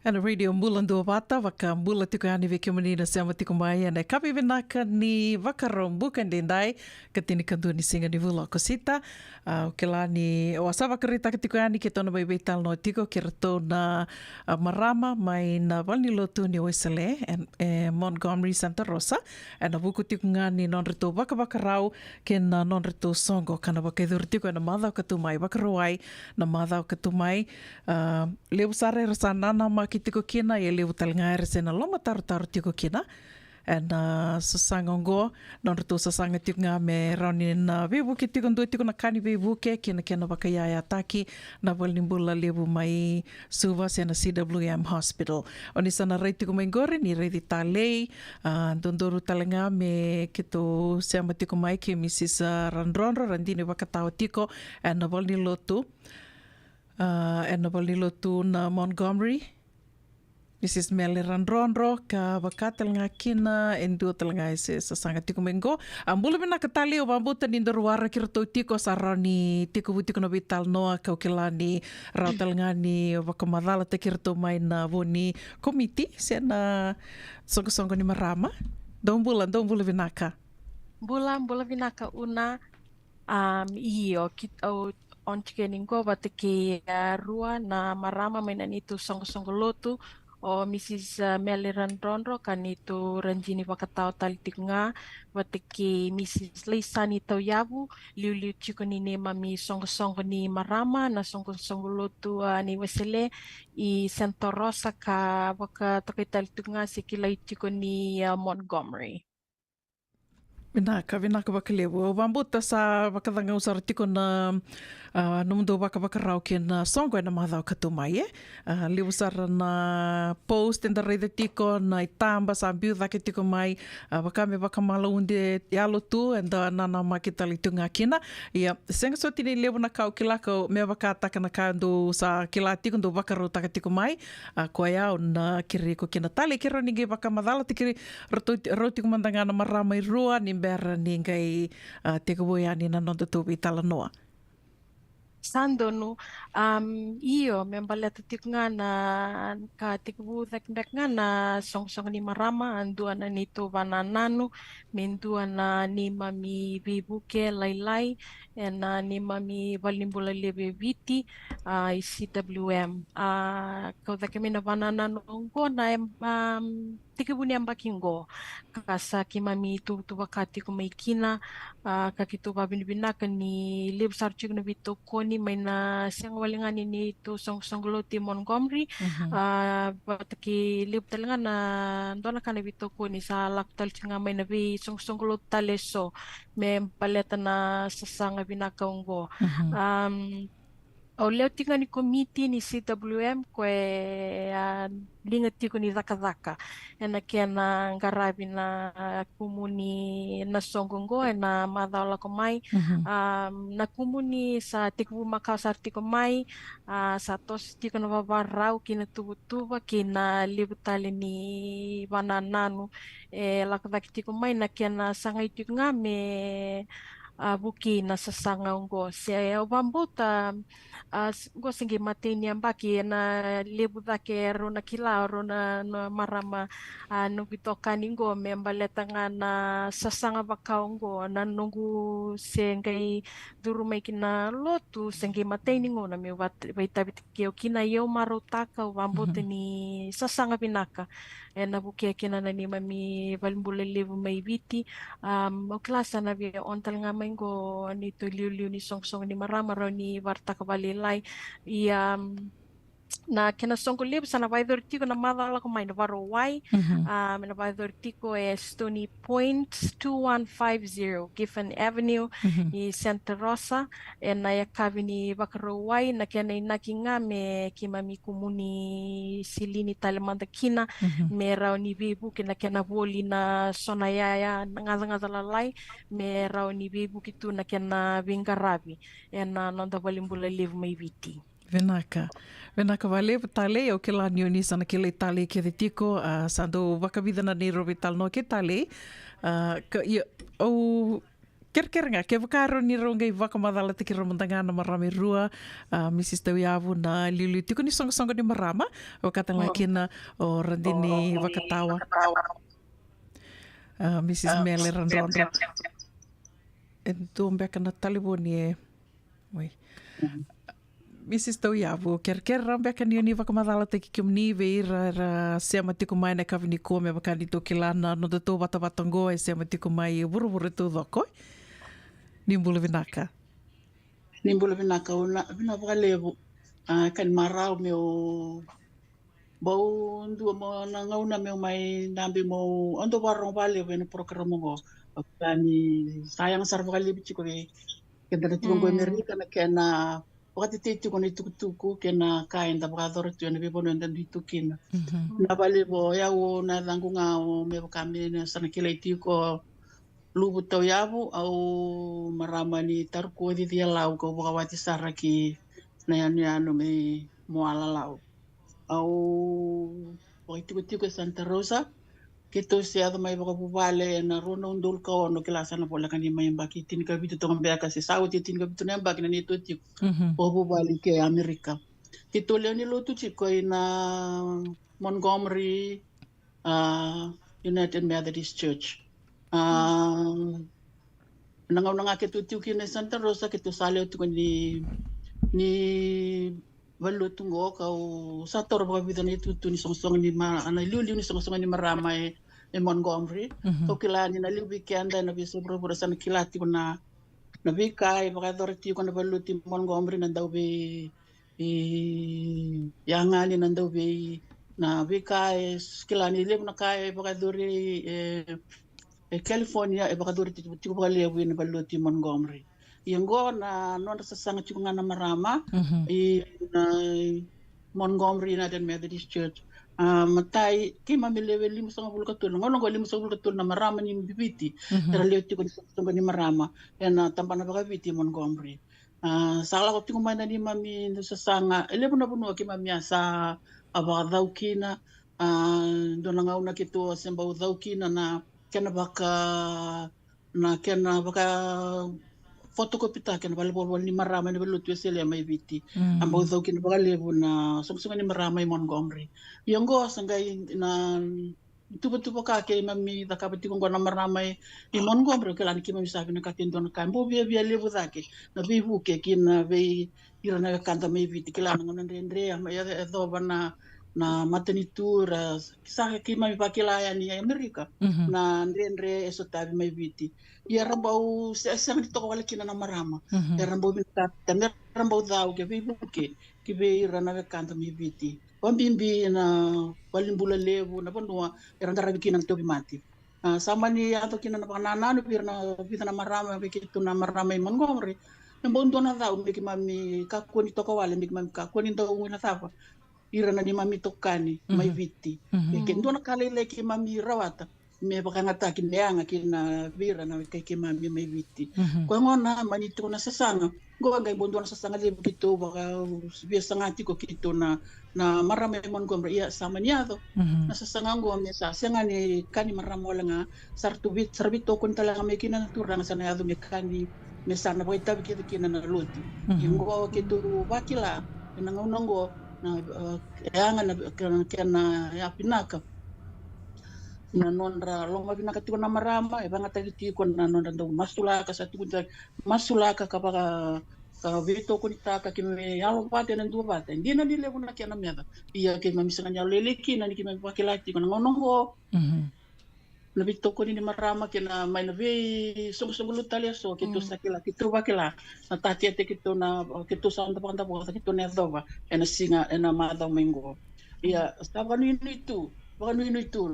Ana radio mbulan dua bata waka mbula tiku yani veke menina sama tiku mai ana kapi benaka ni wakarom bukan dendai ketini kandu ni singa ni vula kosita ukela ni wasa wakarita tiku yani kita na bai betal no tiku kirto na marama mai na valni lotu ni Wesele Montgomery Santa Rosa ana buku tiku ngani non reto waka wakarau ken non reto songo kana waka idur tiku ana madau katumai wakaruai na madau katumai leu sare rasana nama ki tiko kina e leu talngaere sena loma taru tiko kina na sasangongo non retu sasanga tiko nga me rauni na bebu ki tiko ndu tiko na kani bebu ke kina wakayaya taki na walimbula lebu mai suva sena CWM Hospital oni sana rei tiko mai gore ni rei di talei dondoru talenga me kito sema tiko mai ki Mrs. Randronro randini wakatao tiko na walilotu na Montgomery Mrs. Meli Randronro ka wakatal nga kina endu talanga ese sasanga tiko mengo ambula bina katali o bambuta ni ndoruara kirto tiko sarani tiko butiko no vital noa ka ukilani rautal nga ni wakamadala te kirto mai na voni komiti sena songo ni marama dong bula binaka Bula vinaka una iyo kita on chikeningko batiki rua na marama mainan itu songo lotu o Mrs. Meli Randronro kan itu ranjini wakatao talitik nga batiki Mrs. Leisani Tauyabu liu chiko ni mami songo ni marama na songo lotu ni Wesele i Santa Rosa ka waka takay talitik nga sikilay chiko ni Montgomery. Vinaka bakalewa. O bambuta sa bakadanga usara tiko na numundo bakarau ke na songo e na mahadau katumai li usara na post enda reida tiko na itamba sa ambiu dhake tiko mai bakame bakamala unde yalo tu enda nana makitali tunga kina ia senga so tini lewa na kau kilaka mea bakataka na kau ndo sa kila tiko ndo bakarau taka tiko mai koa iau na kiri ko kina tali kira ninge bakamadala tikiri roti kumandangana marama i rua ni bera ningai te kawoiani na nonda tubi tala noa. Sandonu, iyo, membaleta tiknga na ka tikbu nga na song ni marama, andua na nito banananu, mendua na ni mami bibuke lailai, na ni mami balimbula lebe viti, ICWM. Kau kami na banananu ngo na tikibu ni ambakingo, kasa ki mami tu wakati kumaikina, kakito babinibinaka ni libsar chik na bito koni may na siyang walingan ni to song ti Montgomery bataki lib talaga na doon na bito koni sa laktal nga may nabi song taleso may paleta na sasanga binakaunggo o leo tinga ni committee ni CWM kwe lingat tiko ni Zaka na kaya na ngarabi na kumuni na songgongo na madawla ko mai na kumuni sa tikbu makau sa tiko mai sa tos tiko na babarau kina tuba kina libutali ni banananu lakadaki tiko mai na kaya na sangay tiko nga me buki na sasanga ungo siya obambuta go singi matini ambaki na lebu dake ro na kila ro na marama no bitoka ningo membaleta nga na sasanga bakaungo na nungu sengai durumay kina lotu sengi matini ngo na mi baitabit kio kina yo marutaka obambuta ni sasanga binaka na buki kina na ni mami balimbule lebu may biti o klasa na bi ontal nga may go ni to liu ni song ni marama ro ni warta kabalilay na kinasong ko lib sa nabaydor tiko na madala ko may nabaroway nabaydor tiko Stony Point 2150 Giffen Avenue ni Santa Rosa na yakabi ni bakaroway na kaya na inaki nga me kimami kumuni silini talamanda kina me raw ni bibu kina kaya na boli na sonayaya nga dalalay me raw ni bibu kitu na kaya na bingarabi na nonda balimbula live may viti. Venaka vale tale o ke la nioni sana ke le tale ke te tiko sando wakavida na ni robi tal no ke tale o kerkerenga ke vakaro ni ronga i wakamadala te ki romandanga na marame rua Mrs. Tawiavu na lilu tiko ni songa ni marama o katanga kina o randini wakatawa Mrs. Mele randondra então beka na taliboni Mrs. Tawiavu, quer rambe ka ni wakamadala te ki ni veira sema tiko mai na kavini ko me bakani to kilana no to batabatango e sema tiko mai buru to doko ni mbulu vinaka una vina valevo kan marau meu bau ndu mo na ngauna meu mai nambi mo ondo warong vale no programa go kani sayang sar vale bichiko ke kedana tiko Amerika na kena wakati te tuko ni tukutuku kena kain da brador tu na bibo no ndan bitukina na bale bo ya o na dangunga o me kami na sana kile tiko lubu tau yabu au marama ni tarko di dia lau ko wakawati saraki na ano me moala lau au wakati tuko Santa Rosa kito siya may baka bubale na rono ndul ka ono kilasa na pola kani may baki tin ka bito tong beka si saudi tin ka bito na baki na nito ti po bubale ke Amerika kito le ni lotu ti ko na Montgomery United Methodist Church nangaw nga kito ti kina Santa Rosa kito sale to ni balutungo ka sa tor ba bito ni tutu ni songsong ni ana liuli ni songsong ni marama e Montgomery o kilani na libi kenda na biso bro san kilati ko na bika e baka dorti ko na baluti Montgomery na daw be yangani na daw be na bika e kilani lib na kay baka dori California baka duri tiku baka lewi na balo ti Montgomery. Yango na non sa sanga tiku nga na marama na Montgomery United Methodist Church. Matai ki mamilewe 5 katul ngono go 5 katul na marama ni bibiti tera lewi tiku ni marama na tampana baka biti Montgomery. Sala ko tiku mana ni mami sa sanga ele na puno ki mami sa aba daukina dona ngauna kitu semba daukina na kena baka fotokopita kena bal ni marama ni belu tu sele mai viti amba daukina baka lebu na sungsung ni marama i Montgomery yongo sangai na tuba ka ke mami da kapati ko na marama i Montgomery kala ni mami sabi na katin dona kambo bia lebu zake na vivu ke kina ve irana kanta mai viti kala ngana ndre ama ya do bana na matenitura kisah ki mai pakilaya ni Amerika na ndre eso tabi mai viti ya rambau sang to wala kina na marama ya rambau minta tamer rambau dau ke vibu ke be rana ve kanta mai viti pambimbi na walimbula levu na bandua ya randara kina to mati sama ni ato kina na panana no pirna na marama be kitu na marama i Montgomery na bondo na dau be ki mami kakoni to wala be ki mami kakoni to ngina tapa irana ni mami tokani mai viti ke ndona kale ki mami rawata me bakangata ki neanga ki na vira na ki mami mai viti ko ngona mani to na sasanga go ngai bondo na sasanga le kito baka biasa ngati ko kito na marama Montgomery ya sama niado na sasanga go me sa senga ni kani marama wala nga sarbito kun talaga me kina turang sa niado me kani me sana boy tabi kina na luti yung kito bakila nangongo na yanga na ya pinaka na nondra longa pinaka tiko na marama banga tagi ko na nondra do masula ka sa tiko masula ka kapaka ka vito ko nitaka ki me yalo pate na dua pate ndina dile kuna kia na miada iya ke mamisanga nya leleki na ki me pakilati ko na ngonongo na vito ko ni marama kina may na vi sung lutalia so kito sakila kito bakila na tatiate kito na kito sa anda panda po kito na dova ena singa ena madaw mengo iya staba no itu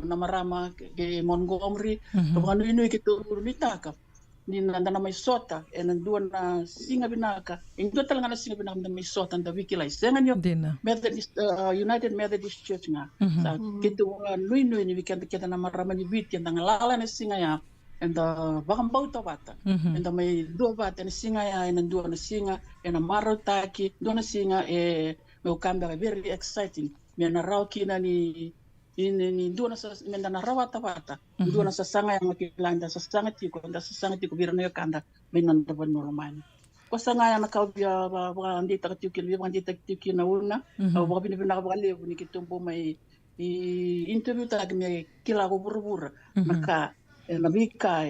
na marama ke Montgomery baka no kito nitaka ni nanda na may sota ena dua na singa binaka indo talaga na singa binaka na may sota na wikila senga nyo Methodist United Methodist Church nga sa kito nui ni weekend kita na marama ni wiki na ngalala na singa ya enda bakang bauta bata enda may dua bata na singa ya ena dua na singa ena marotaki dua na singa may ukamba very exciting may naraw kina ni dua na sa menda na rawata bata dua na sa sanga yang makilanda sa sanga tiko birana yo kanda may nandaban mo romani ko sanga yang nakabya ba andi taktikin na una o ba binibina ka lebu ni kitumbo may interview talaga may kila ko burubura maka nabika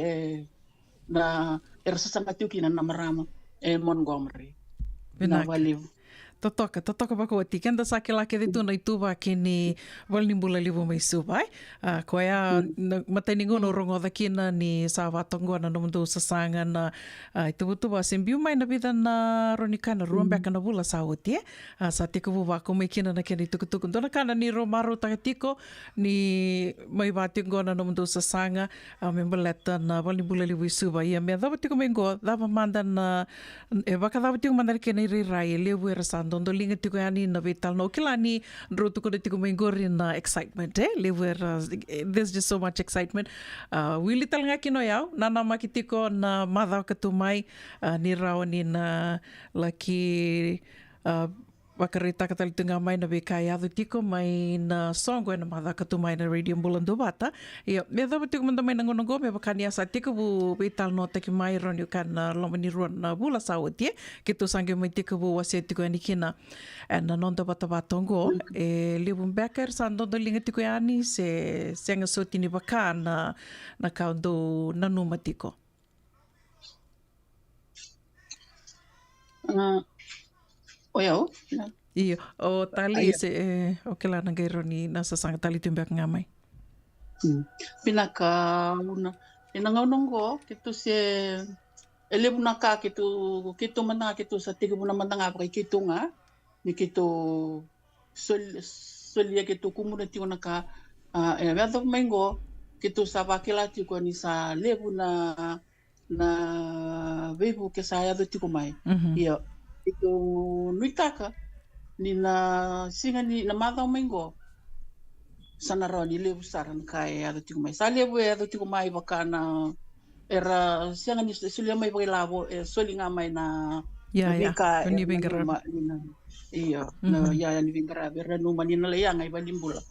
na sa sanga tikin na marama Montgomery na waliw Totoka bako ati kenda sakila ke ditu na ituba kini walnimbula libu mai subai ko ya mataningo no rongo dakina ni sawatongo na nomundo sasanga na itubutuba sembiu mai na vida na ronika na ruamba kana bula sauti sa tiko buba ko mai kina na kini tukutuku dona kana ni romaro takatiko ni mai batingo na nomundo sasanga membeleta na walnimbula libu subai ya me dava tiko mengo dava manda na baka dava tiko manda kini rirai lebu era dondo linga tiko yani na vital no kilani roto ko tiko mengori na excitement lewer there's just so much excitement wili tal nga kino yaw nana makitiko na madhaw katumay ni rawani na laki wakarita katalito nga may na bekayado tiko may na song na madhaw katumay na radio bulando bata iyo medha tiko manda may nangunungo may bakanya sa tiko bu vital no taki may ron yukan na lomani ron na bula sawat kito sangyo may tiko bu wasi tiko yani kina na nonda bata batongo libum beker sa nonda linga tiko yani se senga so tini baka na kaundo nanuma tiko Oyo. Iyo, o tali se o kela na gairo ni nasa sanga tali tumbak ngamay. Pinaka una inangonongo kito se elebu naka kito mana kito sa tigo na mandanga pa kito nga ni kito solia kito community naka vedo mengo kitu sa wakila tiko ni sa lebu na vevu ke sa yado tiko mai. Ia, itu nuitaka ni na singa ni na madao maingo. Sana rao ni lebu saran kai yado tiko mai. Sa lebu yado tiko mai wakana era singa ni sulia mai wakilavo soli nga mai na vika ni vingarabi. Iya, na ya ni vingarabi ranu manina le yang ai balimbula.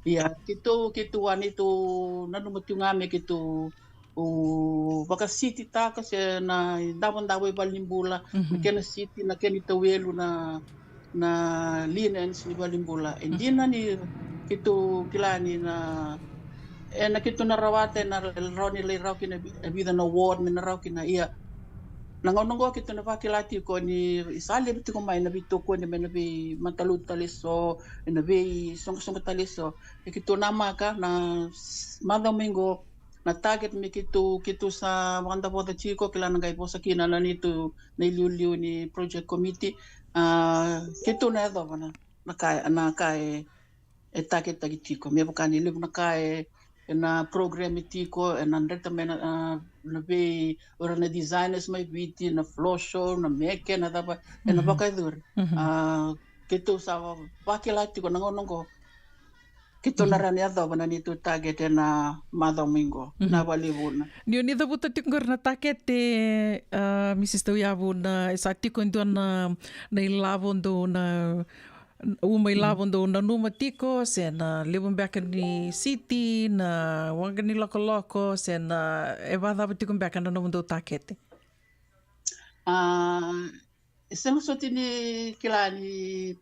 Iya, kitu wan itu nanu matungame kitu baka city ta kasi na dawan balimbula, kena city na kena tawelu na linens ni balimbula. Hindi na ni kitu kilani na na kitu na rawate na roni le raw kina vida na award na raw kina iya. Nangonongo kitu na wakilati ko ni isali biti ko mai na bito ko ni bi matalut taliso na bi song taliso kitu nama ka na madang minggo na target mi kitu sa wanda po chiko kila ngai po sa kina na nito na iliuliu ni project committee kitu na do na kai target tagi chiko me bukani libu na kai na program itiko na ndeta mena na be ora na designers mai biti na floor show na make na daba na baka dur kitu sa wakila tiko nangonongo kitu na rani ado bana ni tu target na madomingo na walibuna ni da buta tingor na target Mrs. Tauyavu na sa tiko ndo na ilavondo na uma ilavondo na numa tiko se na lebumbeka ni city na wanga ni loko se na evada tiko mbeka na numundo target sema soti ni kilani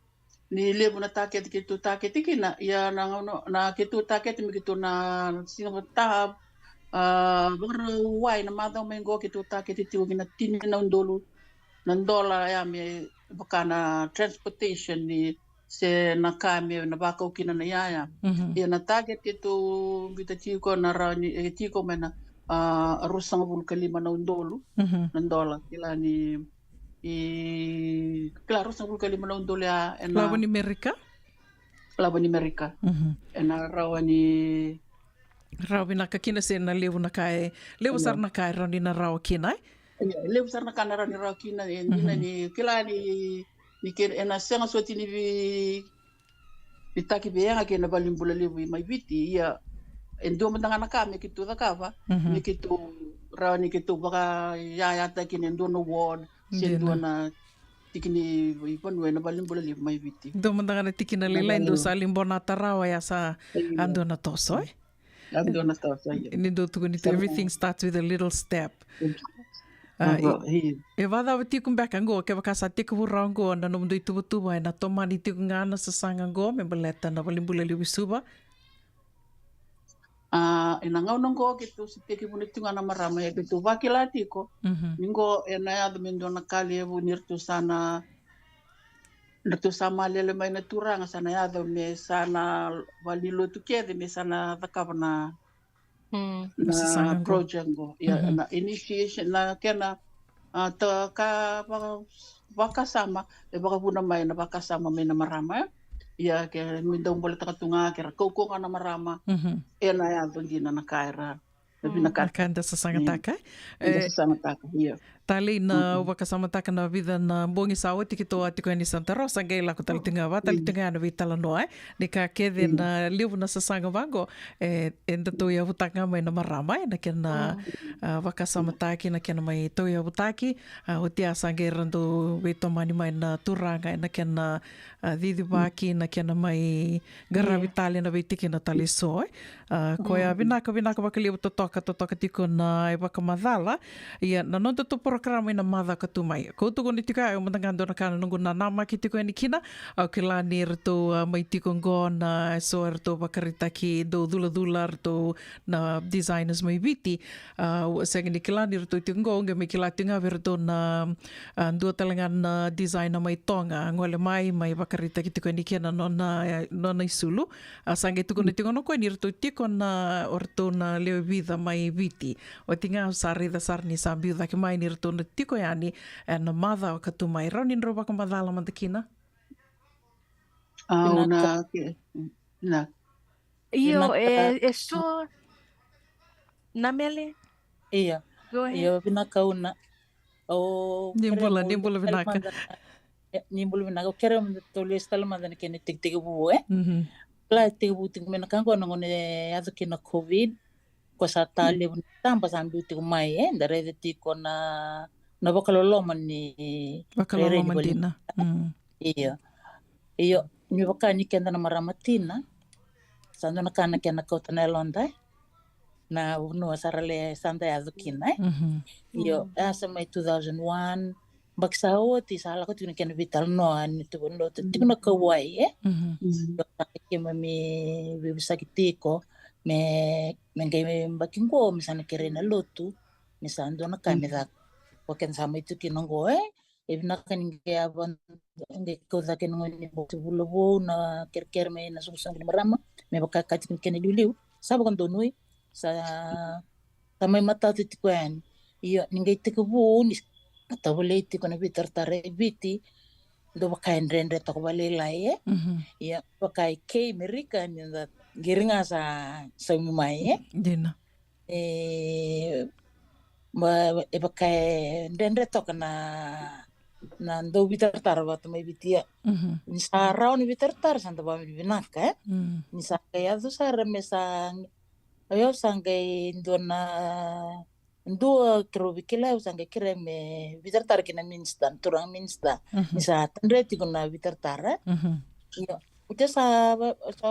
ni lebu na target kitu target kina ya na kitu target mi kitu na singa tahap wai na madang mengo kitu target itu kina tini na ndolu na dola ya mi bakana transportation ni se na kami na baka kina na ya ya na target itu bita chiko na rani chiko mena rusang bul kalima na ndolu na dola kilani claro, sa kung kalimanong dola lawan ni Amerika? Lawan ni Amerika. Na rawan ni nakakina sa na lewu na kay lewu sar na kay raw ni na raw kinay? Lewu sar na kay na raw ni raw kinay hindi na ni kila ni na siya nga suwati ni bitaki biya nga kina balimbula lewu may biti iya endo man nga nakami kitu nakava ni kitu raw ni kitu baka yayata kinendo no ward sendo na tikini ipon na balimbula lewu may biti do man nga tikina lila endo sa limbona tarawa ya sa ando na tosoy ando na tosoy nindo tugunito everything starts with a little step e vada tiku mbeka ngo ke vakasa tiku rango na no mdo itubutuba na tomani tiku ngana sa sanga ngo me beleta na balimbula lewu suba ina ngau nongo kitu siteki buniti ngana marama ya kitu vakilati ko ningo ena ya demindo na kali ebu nirtu sana lele mai na turanga sana ya do me sana walilo tukede me sana takavana na project go ya na initiation na kena ta ka wakasama e baka puna mai na wakasama me na marama ya ke mindong bola takatunga kera koko kana marama ena ya dongina na kaira nakanda sa sangataka iya tali na wakasamataka na vida na bongi sawa tikito atiko ni Santa Rosa ngai la ko talitinga wa talitinga na vitala noa ni ka kede na liu na sa sanga vango enda to ya butaka mai na marama na kena wakasamataki na kena mai to ya butaki o tia sangai rando veto mani mai na turanga na kena didi baki na kena mai garra vitali na vitiki na tali so ko ya vinaka bakali totoka tiko na e wakamadala ia na nonto to programa ina mada katumai. Ko tuko ni tika o matangando na kana nungu na nama ki tiko ni kina au kila ni rto mai tiko ngona so rto bakarita ki do dula rto na designers mai viti seng ni kila ni rto tiko nge me kila tinga verto na dua talengan na designer mai tonga ngole mai bakarita ki tiko ni kina no na isulu sange tuko ni tiko no ko ni rto tiko na orto na leo vida mai viti o tinga sari da sarni sa biuda ki mai ni rto na tiko yani na mada o katumai rau nin roba kamadala mandakina na Io so Namele, Iya, go ahead. iya vinaka una. O Nimbula vinaka. nimbul vinaka kere mo tolis talamanda na kene tig bu la tig bu tig mena kango na ngone ato kina COVID ko sa tali tamba sambi tig mai ndare de ti ko na bakalolo man ni Bakalolo rere ni man bali. dina. Iya. Iyo ni bakani kenda na maramatina. Sando na kana kena kota na londa. Na uno sarale santa ato kina. Iyo asa mai 2001 baksawo ti sala ko tina kena vital no ani tu no tu no kawai ke mami bisa kitiko me ngai bakingo misana kerena lotu misando na kamera ko ken sama itu kinongo evna kan ngai aban ngai ko za ken ngoni botu bulobo na kerker me na susang ni marama me bakaka ken liu sabo kan donui sa tamai mata tu tikwen iyo ngai tikubu ni Atawalay ti ko na bitar tare biti do bakay rendre to ko balilay ya bakay kay Amerika ni da giringa sa umay Dina. Bakay rendre to na do bitar tar wat may bitia ni sa raw ni bitar tar santa ba mi binaka ni sa kaya do sa remesa ayo sangay do na Ndo kerobikila usanga kireme vitartar kina minsta turang minsta misa tendre tigo na vitartara iyo uja sa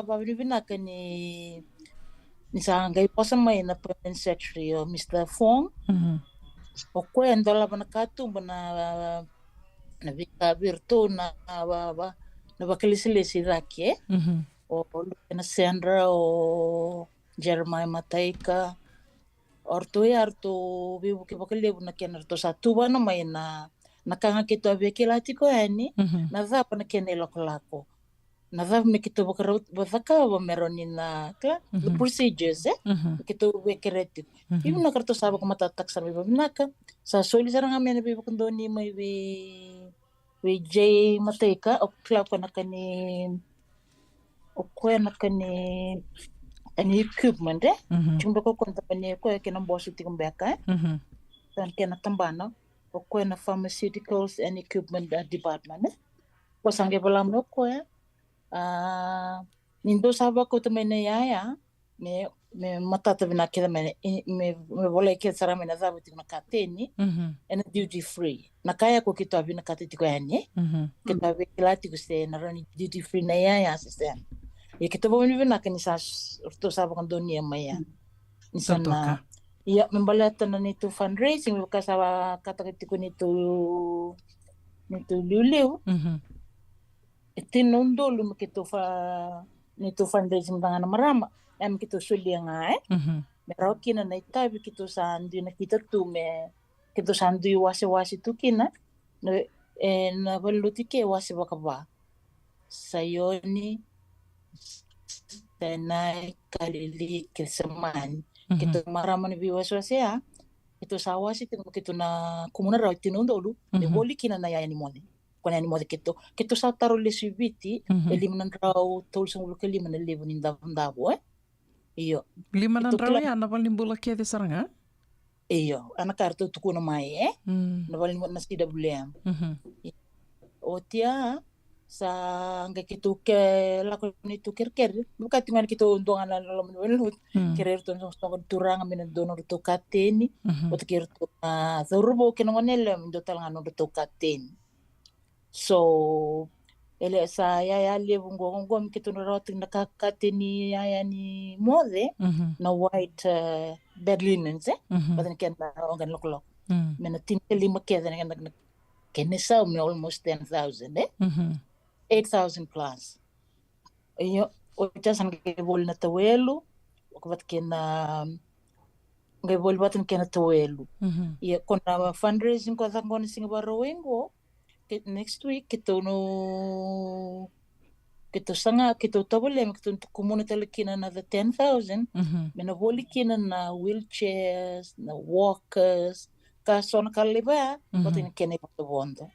babina kani misa ngai posa mai na permanent secretary o Mr. Fong o kwendo la bana katu bana na vika virtu na bakalisilesi rake o na Sandra o Jeremiah Mataika Orto vivo ke bakalebu na kena orto satu bana mai na kanga kito abeke lati ko ani na va pa na kena lako na va me kito bakarot bafaka ba meroni na ka the procedures kito bekereti ibu na karto sabo ko matatak sa biba binaka sa soli sarang amen biba kondoni mai we J Mateka o kla ko na kani ani equipment chumba ko konta pani ko ke na bosu ti kumbeka dan ke na tambana ko na pharmaceuticals and equipment department ko sange balam ko nindo saba ko to mena ya me mata to bina ke me vole ke sara mena zabu ti na kateni and duty free na kaya ko kito abina kateti ko yani ke ta be klati ko se na rani duty free na ya assistant Ya kita bawa ni nak ni sas urto sa bakang dunia maya. Ni sana. Ya membalatan na nito fundraising kasi kata ko nito liu. Itinundo lum kito nito fundraising dengan marama. Em kito suli nga Meraw kina na itabi kito sandu na kita tume kito sandu wasi tu kina na baluti ke wasi bakaba. Sayoni Tenai kalili keseman kito maraman biwaso siya ito sawasi tino kito na kumuna raw tinundo lu ni boli kina na yani mone kona ni mode kito sa taro le subiti eliminan raw tol sang lu kelima na levo ni ndabo iyo Lima nan raw ya na balin bula ke de saranga iyo anak kartu tukuna mai na balin mo na CWM o tia sa nga kito ke lako ni tu kerker buka tingan kito undongan la lo menut kerer ton so turang min donor to kateni o ker to zorbo ke ngonel ndo talanga no to kateni so ele sa ya le bungo ngom kito no rot na kateni ya ni mode na white berlinens badan ken na organ loklo men tin lima ke na kenesa me almost 10,000 8,000 plus. Iyo, uja san gebol na tawelu, wakbat kena gebol batan kena tawelu. Iyo, kona fundraising ko thang kona singa barawingo, next week kito tabole kito kumuna talikina na the 10,000, mena boli kina na wheelchairs, na walkers, kasona kaliba, batin kena bondo.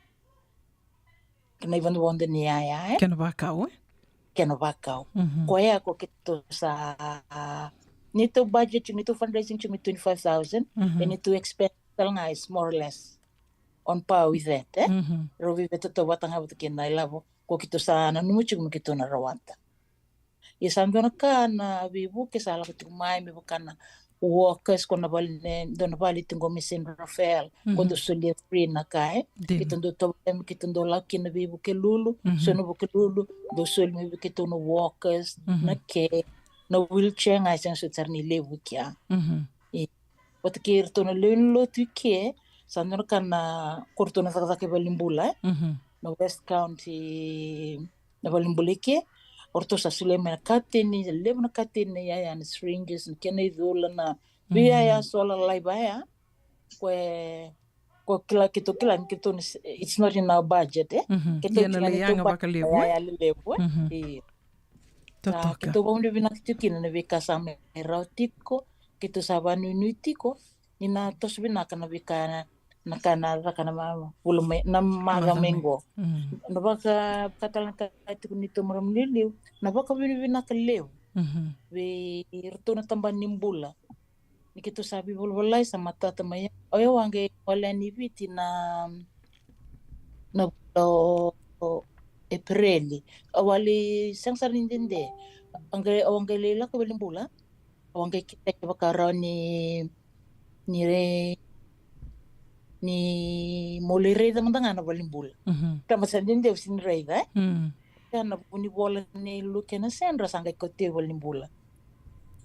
Kena iban bonde ni Kena bakau Kena bakau. Koya ko kito sa nito budget yung nito fundraising yung 25,000 and nito expense nga is more or less on par with that ro vi beto to watanga buto kina ilavo ko kito sana numuchu kito na rawata isando na kana vivu ke sala ko mai mi bukana workers kona balne dona bali tingo misen Rafael quando solia free na kai kitundo to kitundo la kina vivu ke lulu sono bu ke lulu do sol mi kito no workers na ke no wheelchair ngai sang sutarni lewu kia wata ke irto na lelo tu ke sando na kana korto na sakake balimbula no West County na balimbula ke orto sa Sulema katini lebu na katini ya na syringes na kena idula na via ya sola laibaya ko kila kito it's not in our budget kito na lianga bakalibu ya lebu kito bomde bina kito kina na vika sama erotiko kito sabanu nutiko ina tos bina kana vika nakana volume na maga mengo na baka katalan ka ito nito maramliliw na baka binibina ka lew we irto na tamban nimbula nikito sabi bulbulay sa mata tamaya oyo wange wala ni viti na Aprili awali sang sarindinde angge lela ka balimbula awangge kita baka raw ni molireda mandanga na balimbula tama sandinde usin reida kana buni bola ni lukena sendra sanga kote balimbula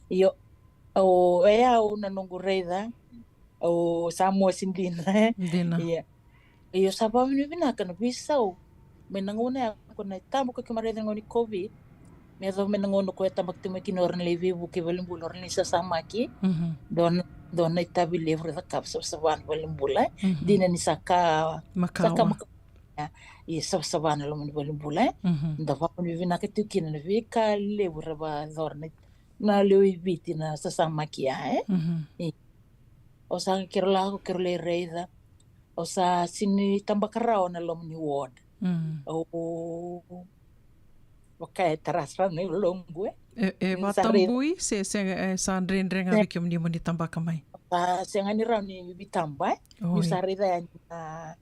iyo o na nungu reida o samo sindina iya iyo sababu ni bina kana bisau menangona ko na tamo ko kumareda ngoni covid medo menangono ko tamak timaki norn levi buke balimbula ni sa samaki don itabi livre da kapsa saban balimbula dina ni saka saban lo balimbula da va ni vina ke tukina na vika livre ba dorne na lewi bitina sa samaki o sa kirla ko kirle reida o sa sini tambakarao na lo ni ward o okay tarasra ni longue watambui se sandrin abiki mni tambaka mai sengani ra ni bitamba ni sarida na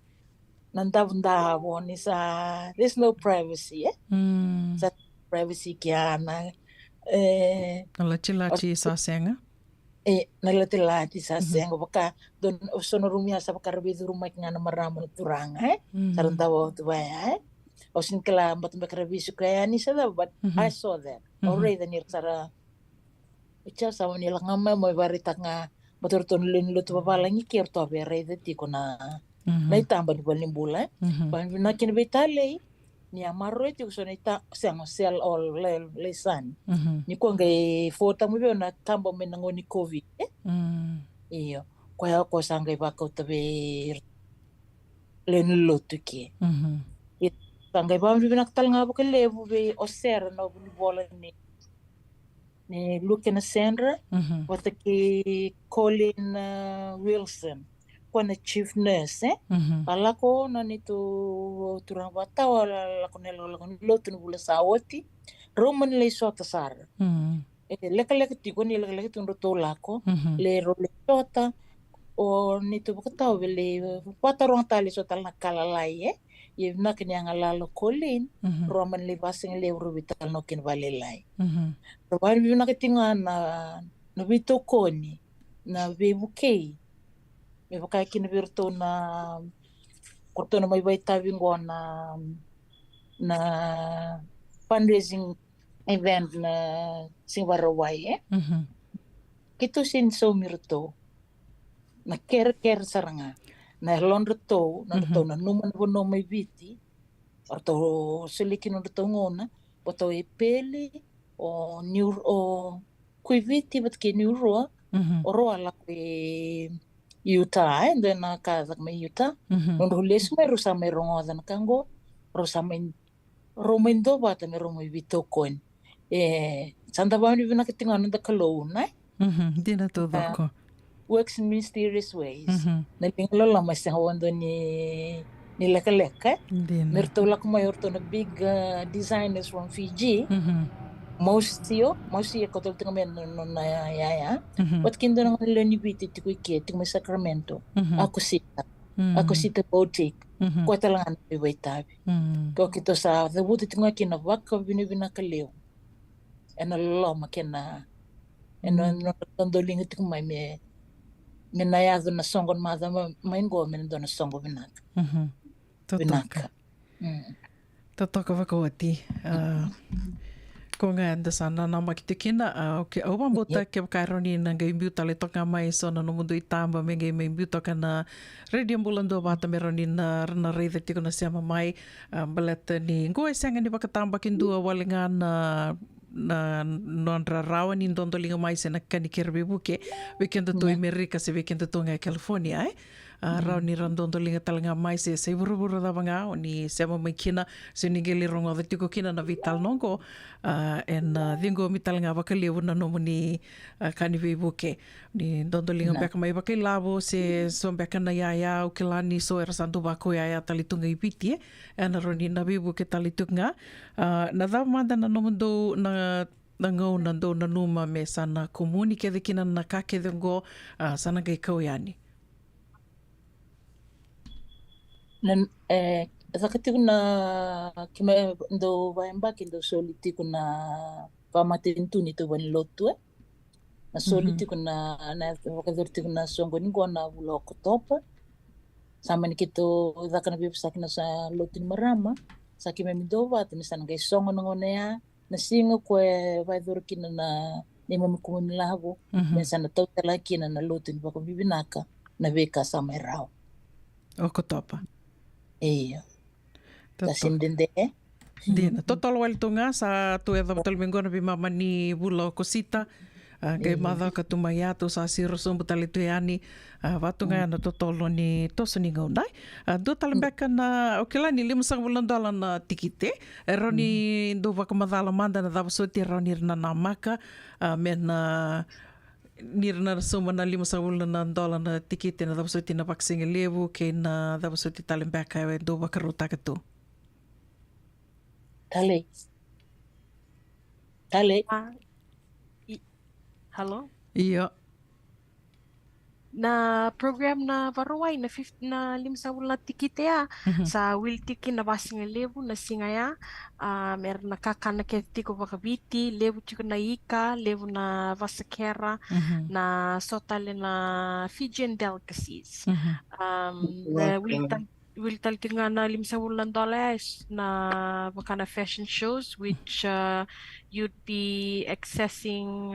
nandavunda ni sa there's no privacy sa privacy kiana nalachilati sa senga nalati sa senga baka don sono rumia sa baka rebidu rumah ngana marama turanga sarantawo tubaya osin kala batum bakarabisu kaya ni sada but I saw that already ni sara icha sa ni langama mo barita nga baturton lin lutu babalangi kerto bere de ti kona na itamba ni balimbula ban na kin betale ni amarro ti so na ita sang sel all lesan ni ko ngai fota mo na tambo menango ni covid iyo ko sangay bako tabe len lutu ki sangay ba mi binaktal nga ba kalebu be oser no ni bola ni Luke na Sandra wata ki Colin Wilson ko na chief nurse ala ko na nito turang bata wala ko nelo lotu ni bula sawati roman le sota sar leka ti ko ni leka tun to lako le role sota o nito bukataw le patarong tali sota na kalalay ye nakin yang alalo Colin roman le basing le rubital no kin valelay roman bi nakitingan na bito koni na bebuke me baka kin virto na korto na may baitabi na fundraising event na singwaraway kito sin so mirto na ker saranga na lonrto na numan bono may biti orto selikin orto ngona boto epeli o new o kuiviti bat ke neuro oro ala ke Utah and then ka may Utah ndo les may rusa may rongodan kango rusa may romendo bata may romo bito kon santa ba ni binakitingan nda kalona di na to ko works in mysterious ways. Nalinglo lang mas hawando ni leka-leka. Merto la kumayor to na big designers from Fiji. Mausio e kotol tinga men no na ya. Wat kindo nang leni biti tiku ike tiku may Sacramento. Ako sita boutique. Ko talangan pe waitabi. Ko kito sa the wuti tinga kina waka binibina kaleo. Ena loma kena ena kondolinga tiku mai me na ya na songon mada main go men do na songo binaka. Binaka. Totoka wakawati. Ko ngā anda sana nā maki te kina, ke au mambota ke wakaironi na ngai mbiuta le toka mai so na no mundu i tāmba me ngai mai mbiuta ka na Radio Mbulando wata me roni na rana reitha tiko na seama mai baleta ni ngoe sanga ni wakatamba kindua wale ngā na nondra rawa ni ndondolinga mai se na kani kerbe buke weekend to Amerika se weekend to ngai California rau ni randondolinga talanga mai se buruburu da banga o ni seama mai kina se ni geli rongo da tiko kina na vital nongo en dingo mi talanga wakalewu na nomu ni kani buke ni ndondolinga beka mai wakai lavo se so beka na yaya o kilani so era sandu bako yaya talitunga i piti na roni na buke talitunga na da manda na nomu do na ngau na do na numa me sana komuni ke kina na ka ke ngo sana gai kauiani nan zakatiku na kime ndo vaemba kindo solitiku na pamatintu ni tu ban lotu na solitiku na vakadortiku na songo ni gona bulo kotopa sama ni kito zakana bibi sakina sa lotu ni marama sakime midova tini sana gai songo ngonea na singo kwe vaidorkina na ni mamukumuni lavo men sana totala kina na lotu ni bako bibinaka na veka sama rao o kotopa. Iya. Tasindende. Dina. Totolo wali tunga sa tueda betul mingguana bimama ni bula kosita. Kay mada ka tumayatu sa siro sumbu talituani. Watunga na totolo ni toso ni ngaunay. Do talambeka na okila ni $5 na tikite. Ero ni do wakamadala manda na dabasoti ero ni na namaka. Men nirna suma na $5 na tikite na dabasoti na baksinga levu kay na dabasoti talambeka do wakaruta ka to. Tale. Hello? Iya. Na program na varuai na 5 na tikite ya sa will tiki na basinga levu na singaya mer na kakana ke tiko vakabiti levu tiko na ika levu na vasakera na sotale na Fijian delicacies will talkinga na $5 na bakana fashion shows which you'd be accessing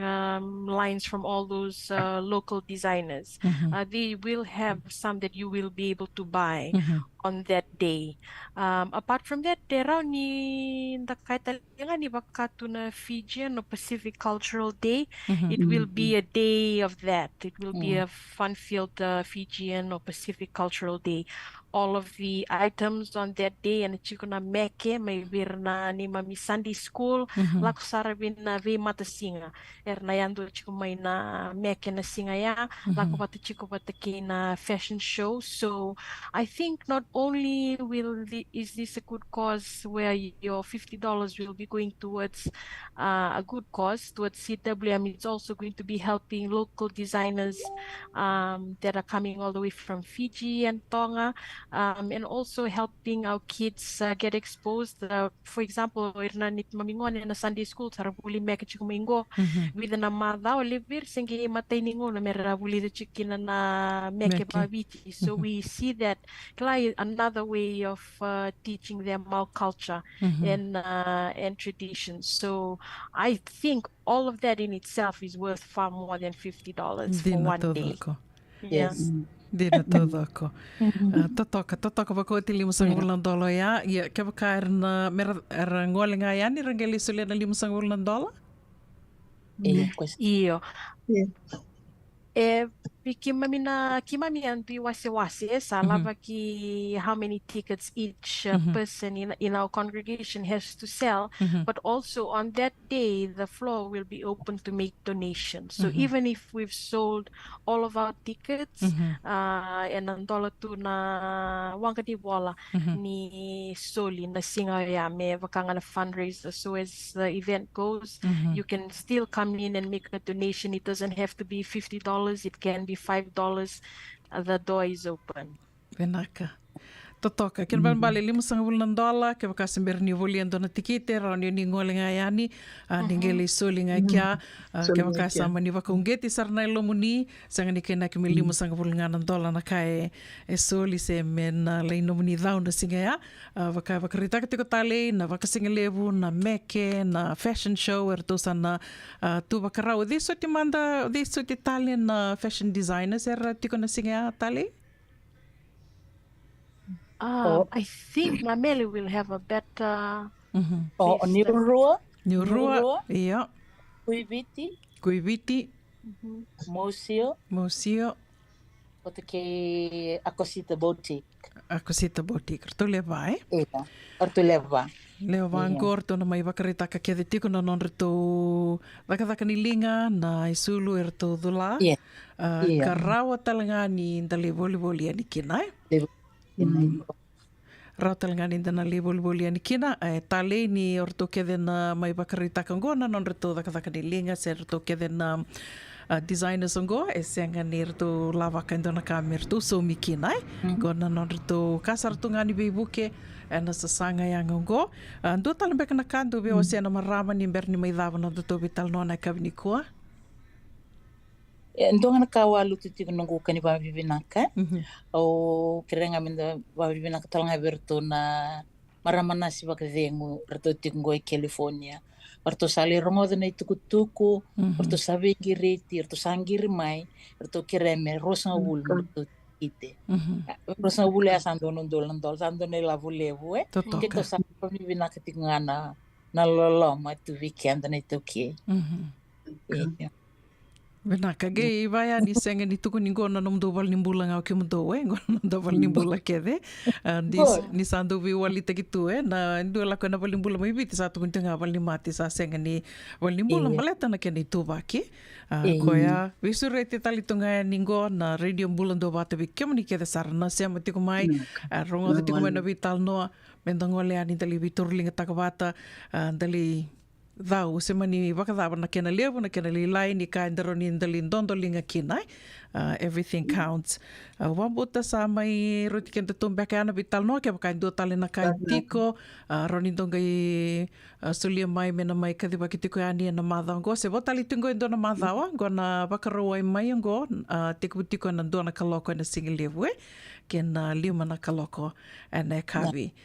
lines from all those local designers. They will have some that you will be able to buy on that day. Apart from that, dera ni ndakaitalinga ni bakatu na Fijian or Pacific Cultural Day. It will be a day of that. It will be a fun-filled Fijian or Pacific Cultural Day. All of the items on that day and chiko na meke may na ni mami Sunday school lako sarabin na ve mata singa na yando chiko may na meke na singa ya lako pata chiko pata na fashion show. So I think not only is this a good cause where your $50 will be going towards a good cause towards CWM, it's also going to be helping local designers that are coming all the way from Fiji and Tonga. And also helping our kids get exposed. For example, irna nit mamingon na Sunday school sarabuli meke chikumingo with na mada o libir singi matay ningo na merabuli de chikina na meke babiti. So we see that another way of teaching them our culture and traditions. So I think all of that in itself is worth far more than $50 for one day. Yes. Dina todo ako. Totoka bakoti $5 ya. Ya kaya kair na ngole nga yan ni rangeli sulit na $5? Iyo. Tapi kimami ang wasi-wasi sa lava ki how many tickets each person in our congregation has to sell. But also on that day, the floor will be open to make donations. So even if we've sold all of our tickets, and nandola tu na wanga di wala ni soli na singa ya me vakanga na fundraiser. So as the event goes, you can still come in and make a donation. It doesn't have to be $50. It can be $5. The door is open. Venaka. Totoka, kena bali $500 ke baka sember ni voliendo na tikite ra ni ngole ngayani ningeli soli ngakia ke baka sama ni baka ungeti sarna lomuni sanga ni kena ke $500 na kai soli se men leino muni down na singa baka rita ke tale na baka singelevu na meke na fashion show sana tu baka raw diso ti manda diso ti Italian fashion designers tiko na singa tale. I think Mameli will have a better. New Rua, yeah. Kuiviti, Mosio, o te ke Akosita Boutique. Rto leva, Orto leva. Leo vangor to na mai wakarita ka kede tiko na non rito wakataka ni linga na isulu rito dula. Ka rawa talanga ni ndale voli ani kinai. Rautalangani dana lebol ani kina tale ni orto kede na mai bakarita kangona non reto daka ni linga se reto kede na designers ongo senga ni reto lava kandona kamerto so mikina gona non reto kasar tungani bebuke na sasanga yang ongo ndo talambek na kando be osiana marama ni berni mai dava no to vital nona kavinikoa. Ndonga na kawa lutu tiko nungu kani ba bibinaka o kerenga minda ba bibinaka talanga berto na maramana si ba kedengu berto tiko ngoi California berto sali rongo na tuku berto sabe gireti berto sangir mai berto kereme rosa wul berto ite rosa wul ya sando ndol sando ne la vulevu kito sa ba bibinaka tiko ngana na lolo ma tu weekend na itoke Venaka ge vaya ni senga ni tuku ni gona nom do val ni mbula ngau ke mdo gona do val ni mbula kede ni sandu vi wali te gitu na ndo la kona val ni mbula mai viti sa tuku tenga val ni mati sa senga ni val ni mbula baleta na ke ni tu vaki koya visure te tali tunga ni go na radio mbula do vata vi kemni kede sarna se mati ko mai rongo te ko na vital no mendangole ani tali viturlinga takavata dali Dau se mani wakadava na kena levu na kena lilai ni ka indaro ni indali ndondo linga kinai. Everything counts. Wambuta sa mai roti kenta tumbeke ana vital no ke baka indo tale na ka tiko roni ndonga i sulia mai mena mai kadi baki tiko ani na madha ngo se botali tungo indo na madha wa ngo na bakaroa i mai ngo tiko tiko na ndo na kaloko na singi levu kena lima na kaloko ana kavi.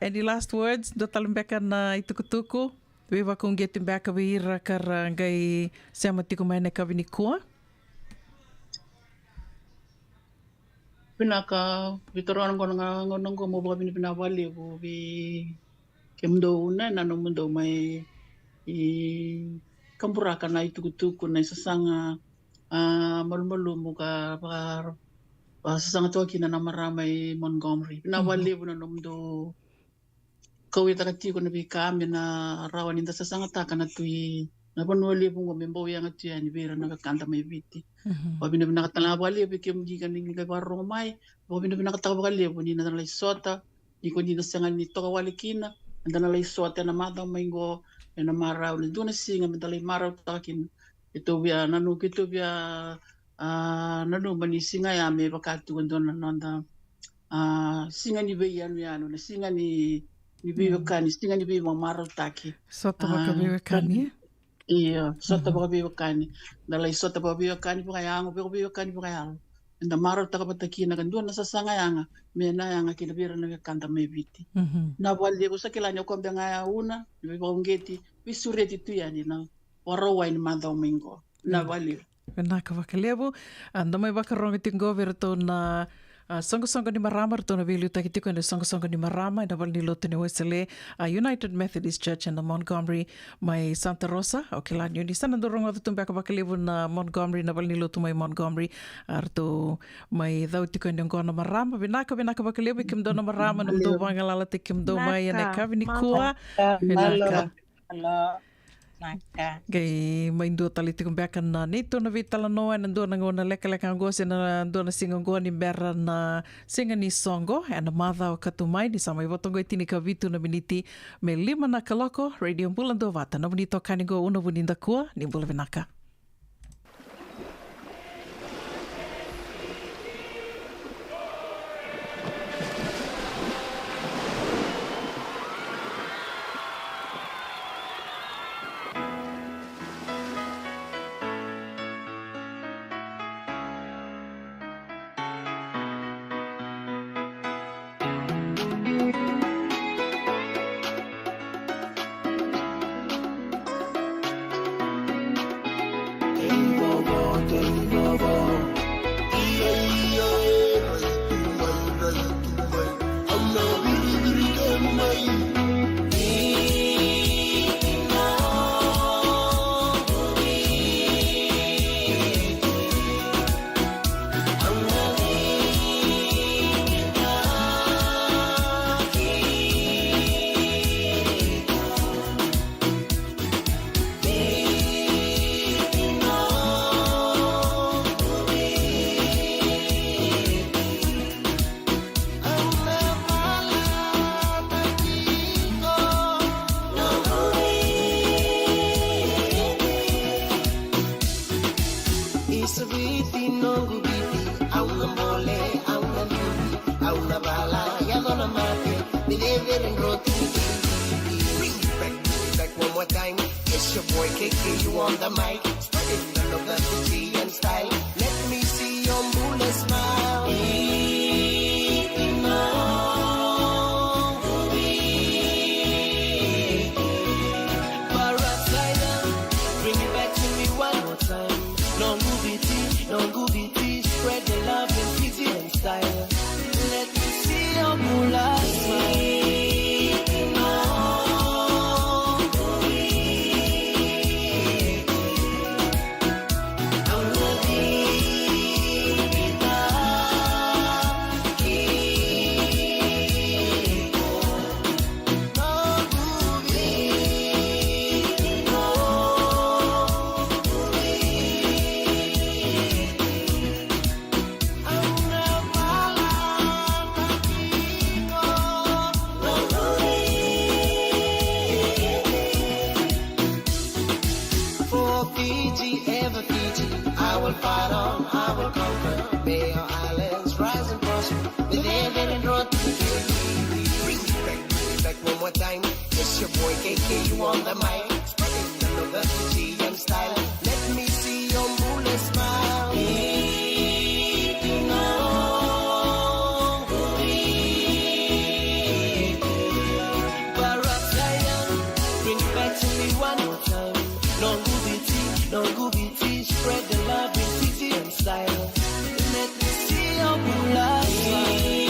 Any last words do talembeka na itukutuku? We wa kung getting back a ira kar ngai sama tiko mai na kavini kua. Pinaka vitoran ko ngonong ko mo bini pinawali ko bi kemdo una na no mundo mai I kampuraka na itukutuku na isasanga malumalo mo ka sasanga to kina na maramay Montgomery. Pinawali ko na no mundo kawita ka tiko na bikami na rawan inda sasanga taka na tui na panuali po membawi ang atu yan ibira na kakanta may biti. Wabi na pinakatalabali bikim gikan ni kawarong may wabi na pinakatalabali po ni na sota ni ko ni nasangan ni to kawalikina anda na sota na mata may go na maraw ni do na singa medalay maraw takin ito biya nanu kito biya nanu mani singa ya may pakatu ando na nanda singa ni bayan na singa ni Bibikani, singa ni bibi maraw taki. Sota baka bibikani? Iya, sota baka bibikani. Dalay sota baka bibikani po kaya ang bibikani po kaya ang. Anda maraw taka pataki na kanduan na sasanga yang mena yang kinabira na kanta may biti. Nawali ko sa kilanya ko nga una, bibongeti, bisureti tu yan na waraway ni mandaw mingo. Nawali. Naka wakalebu, anda may bakarong itingo verto na Songo-songo ni marama rtona vili utakitiko ni songo-songo ni marama ina wali loto ni Wesley United Methodist Church in the Montgomery mai Santa Rosa o kila ni sana dorongo tu tumbe akabakalivu na Montgomery na wali loto mai Montgomery arto mai dhau tiko ni ngona marama binaka bakalivu kimdona marama na mdo bangalala te kimdo mai ane kavini kuwa binaka Gai mai ndua tali tikum beka na ni tona vitala noa na ndua ngona leka ngosi na ndua na singa ngoa ni bera na singa ni songo na madha o katumai ni samai watongo itini ka vitu na miniti me 5 na kaloko Radio Mbulando Vata na bonito kanigo una buninda kua ni Mbula Vinaka. It's your boy KK, you on the mic. Spreading the love, the and style. Let me see your Mbula smile. Bring it back to me one more time. No gubiti, spread the love in pity and style. Let me see your Mbula smile. Fight on, I will conquer. May our islands rise and prosper. With heaven and road to the Bring it back one more time. It's your boy KK, you on the mic. Spreading the love, the and style. Let me see your Mbula smile. Bring it back to me one more time. No gubiti, spread the love in pity and style. Let me see your Mbula smile.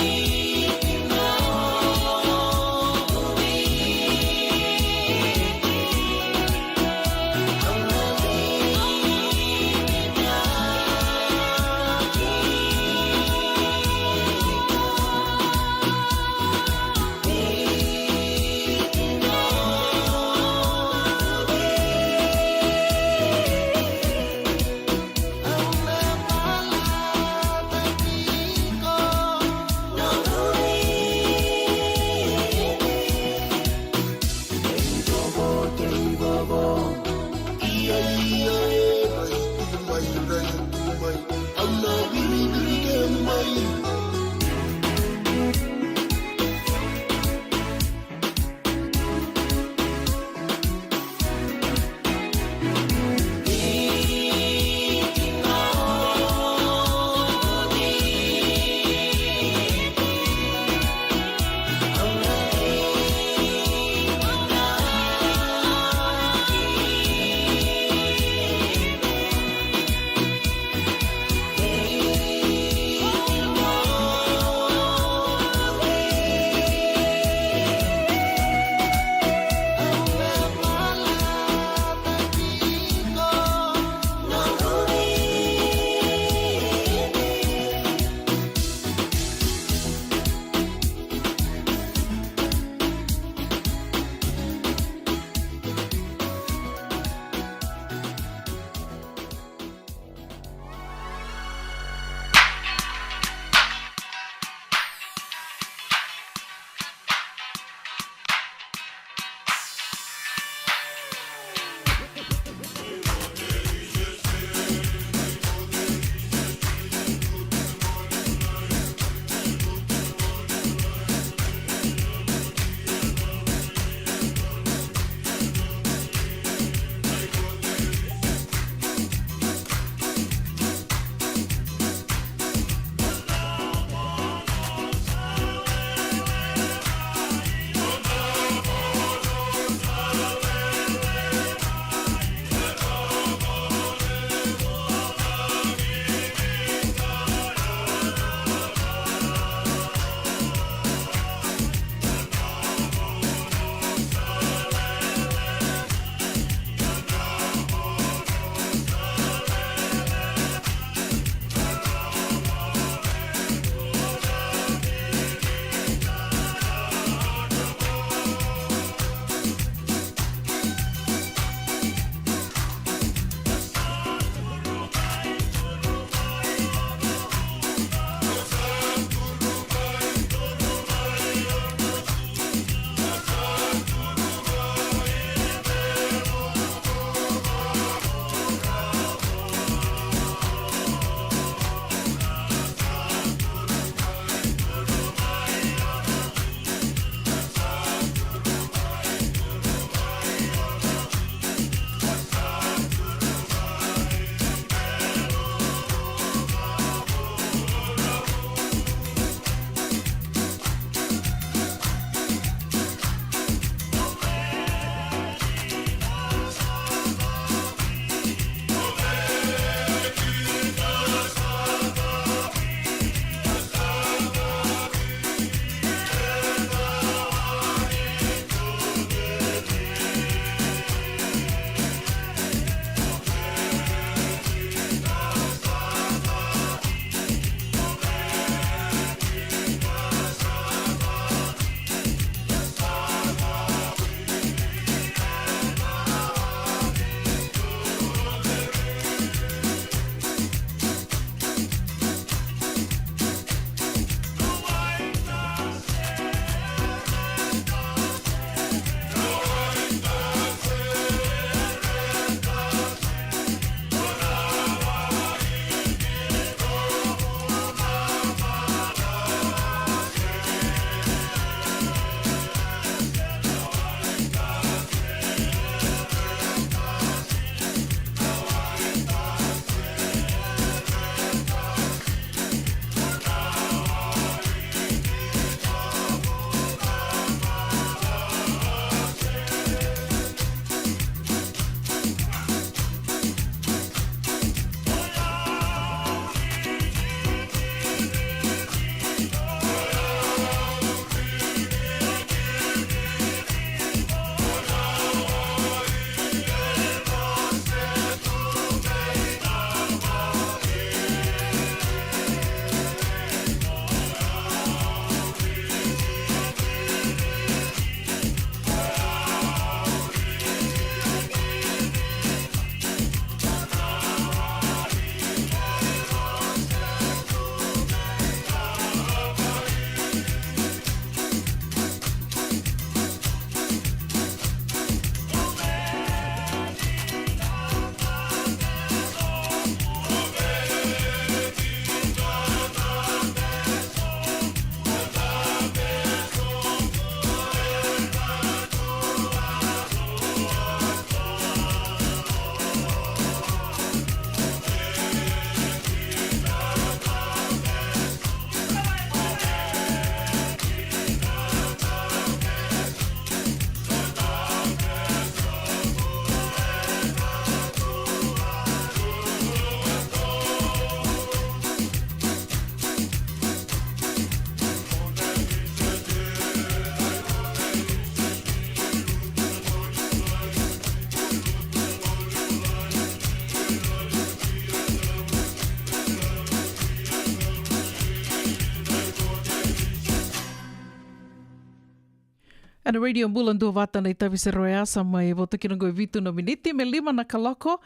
Ana radio bulan dua vata na itavi se roea sama e voto kina goe vitu no miniti me 5 na kaloko.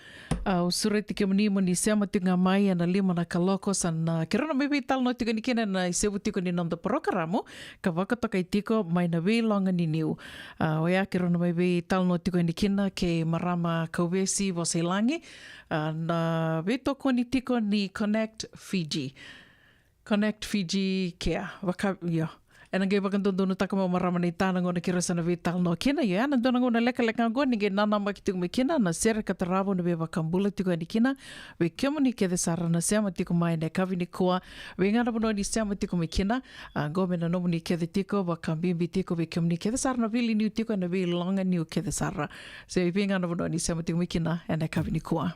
Usure tike mani ni seama tinga mai ana 5 na kaloko sana kirona me vital no tika ni kena na isevu tiko ni nonda porokaramu ka wakatoka i tiko mai na vei longa ni niu. Oia kirona me vital no tiko ni kena ke marama kauvesi Voselangi na vei toko ni tiko ni Connect Fiji. Connect Fiji kea. E nangei wakandono taka mau marama nei tāna ngona ki rasa na vital no kina ia na dona ngona leka ngona ninge nana ma ki tuku me kina na sere kataravo na ve wakambula tiku ani kina ve kemo ni ke sara na seama tiku mai ne kavi ni kua ve ngana bono ni seama tiku me kina gome na nomu ni ke tiku wakambimbi tiku ve kemo ni ke sara na vili ni tiku na vili longa ni ke sara se ve ngana bono ni seama tiku me kina e ne kavi ni kua.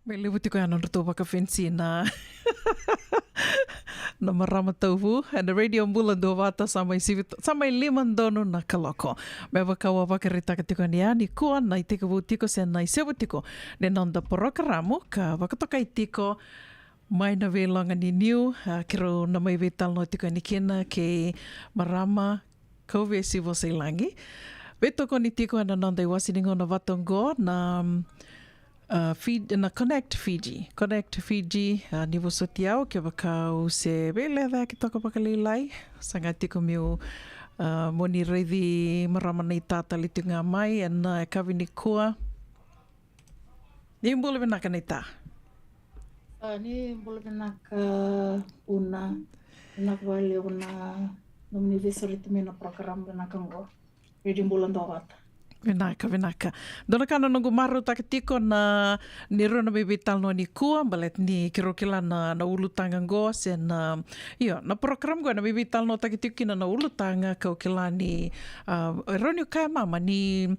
Mai lewu tiko ana no tō wakawhensi na na marama tauhu. And the radio mbula do wata samai limandonu na kaloko. Me wakaua wakaritaka tiko ni ani kua nai teka wu tiko se nai sewa tiko. Ne nanda porokaramu ka wakatokai tiko mai na welanga ni niu. Kero na mai wetal no tiko ni kena ke marama kauvesi wasailangi. Vetoko ni tiko ana nanda I wasiningo na watongo na na Connect Fiji. Connect Fiji, ni wasotiao ke wakau se vele dha ki toko pakalilai. Sanga tiko miu moni reithi marama nei tāta litu ngā mai and e kawi ni kua. Ni mbula venaka nei tā? Ni mbula venaka una, venaka wale una nomini vesoriti mena program venaka ngo. Radio mbula ndo wata. Venaka. Dona kana nungu maru taka tiko na ni rona bebetal no ni kua, balet ni kirokila na ulutanga ngo se na program go na bebetal no taka tiko kina na ulutanga kau kila ni roni kaya mama ni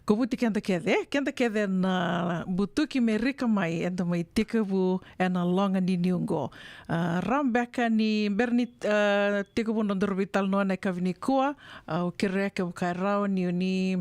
kubuti kenda kede na butuki me rika mai enda mai tika bu ena longa ni niungo. Rambeka ni berni tika bu nondoro bebetal no na kavini kua, o kireka bukai rao ni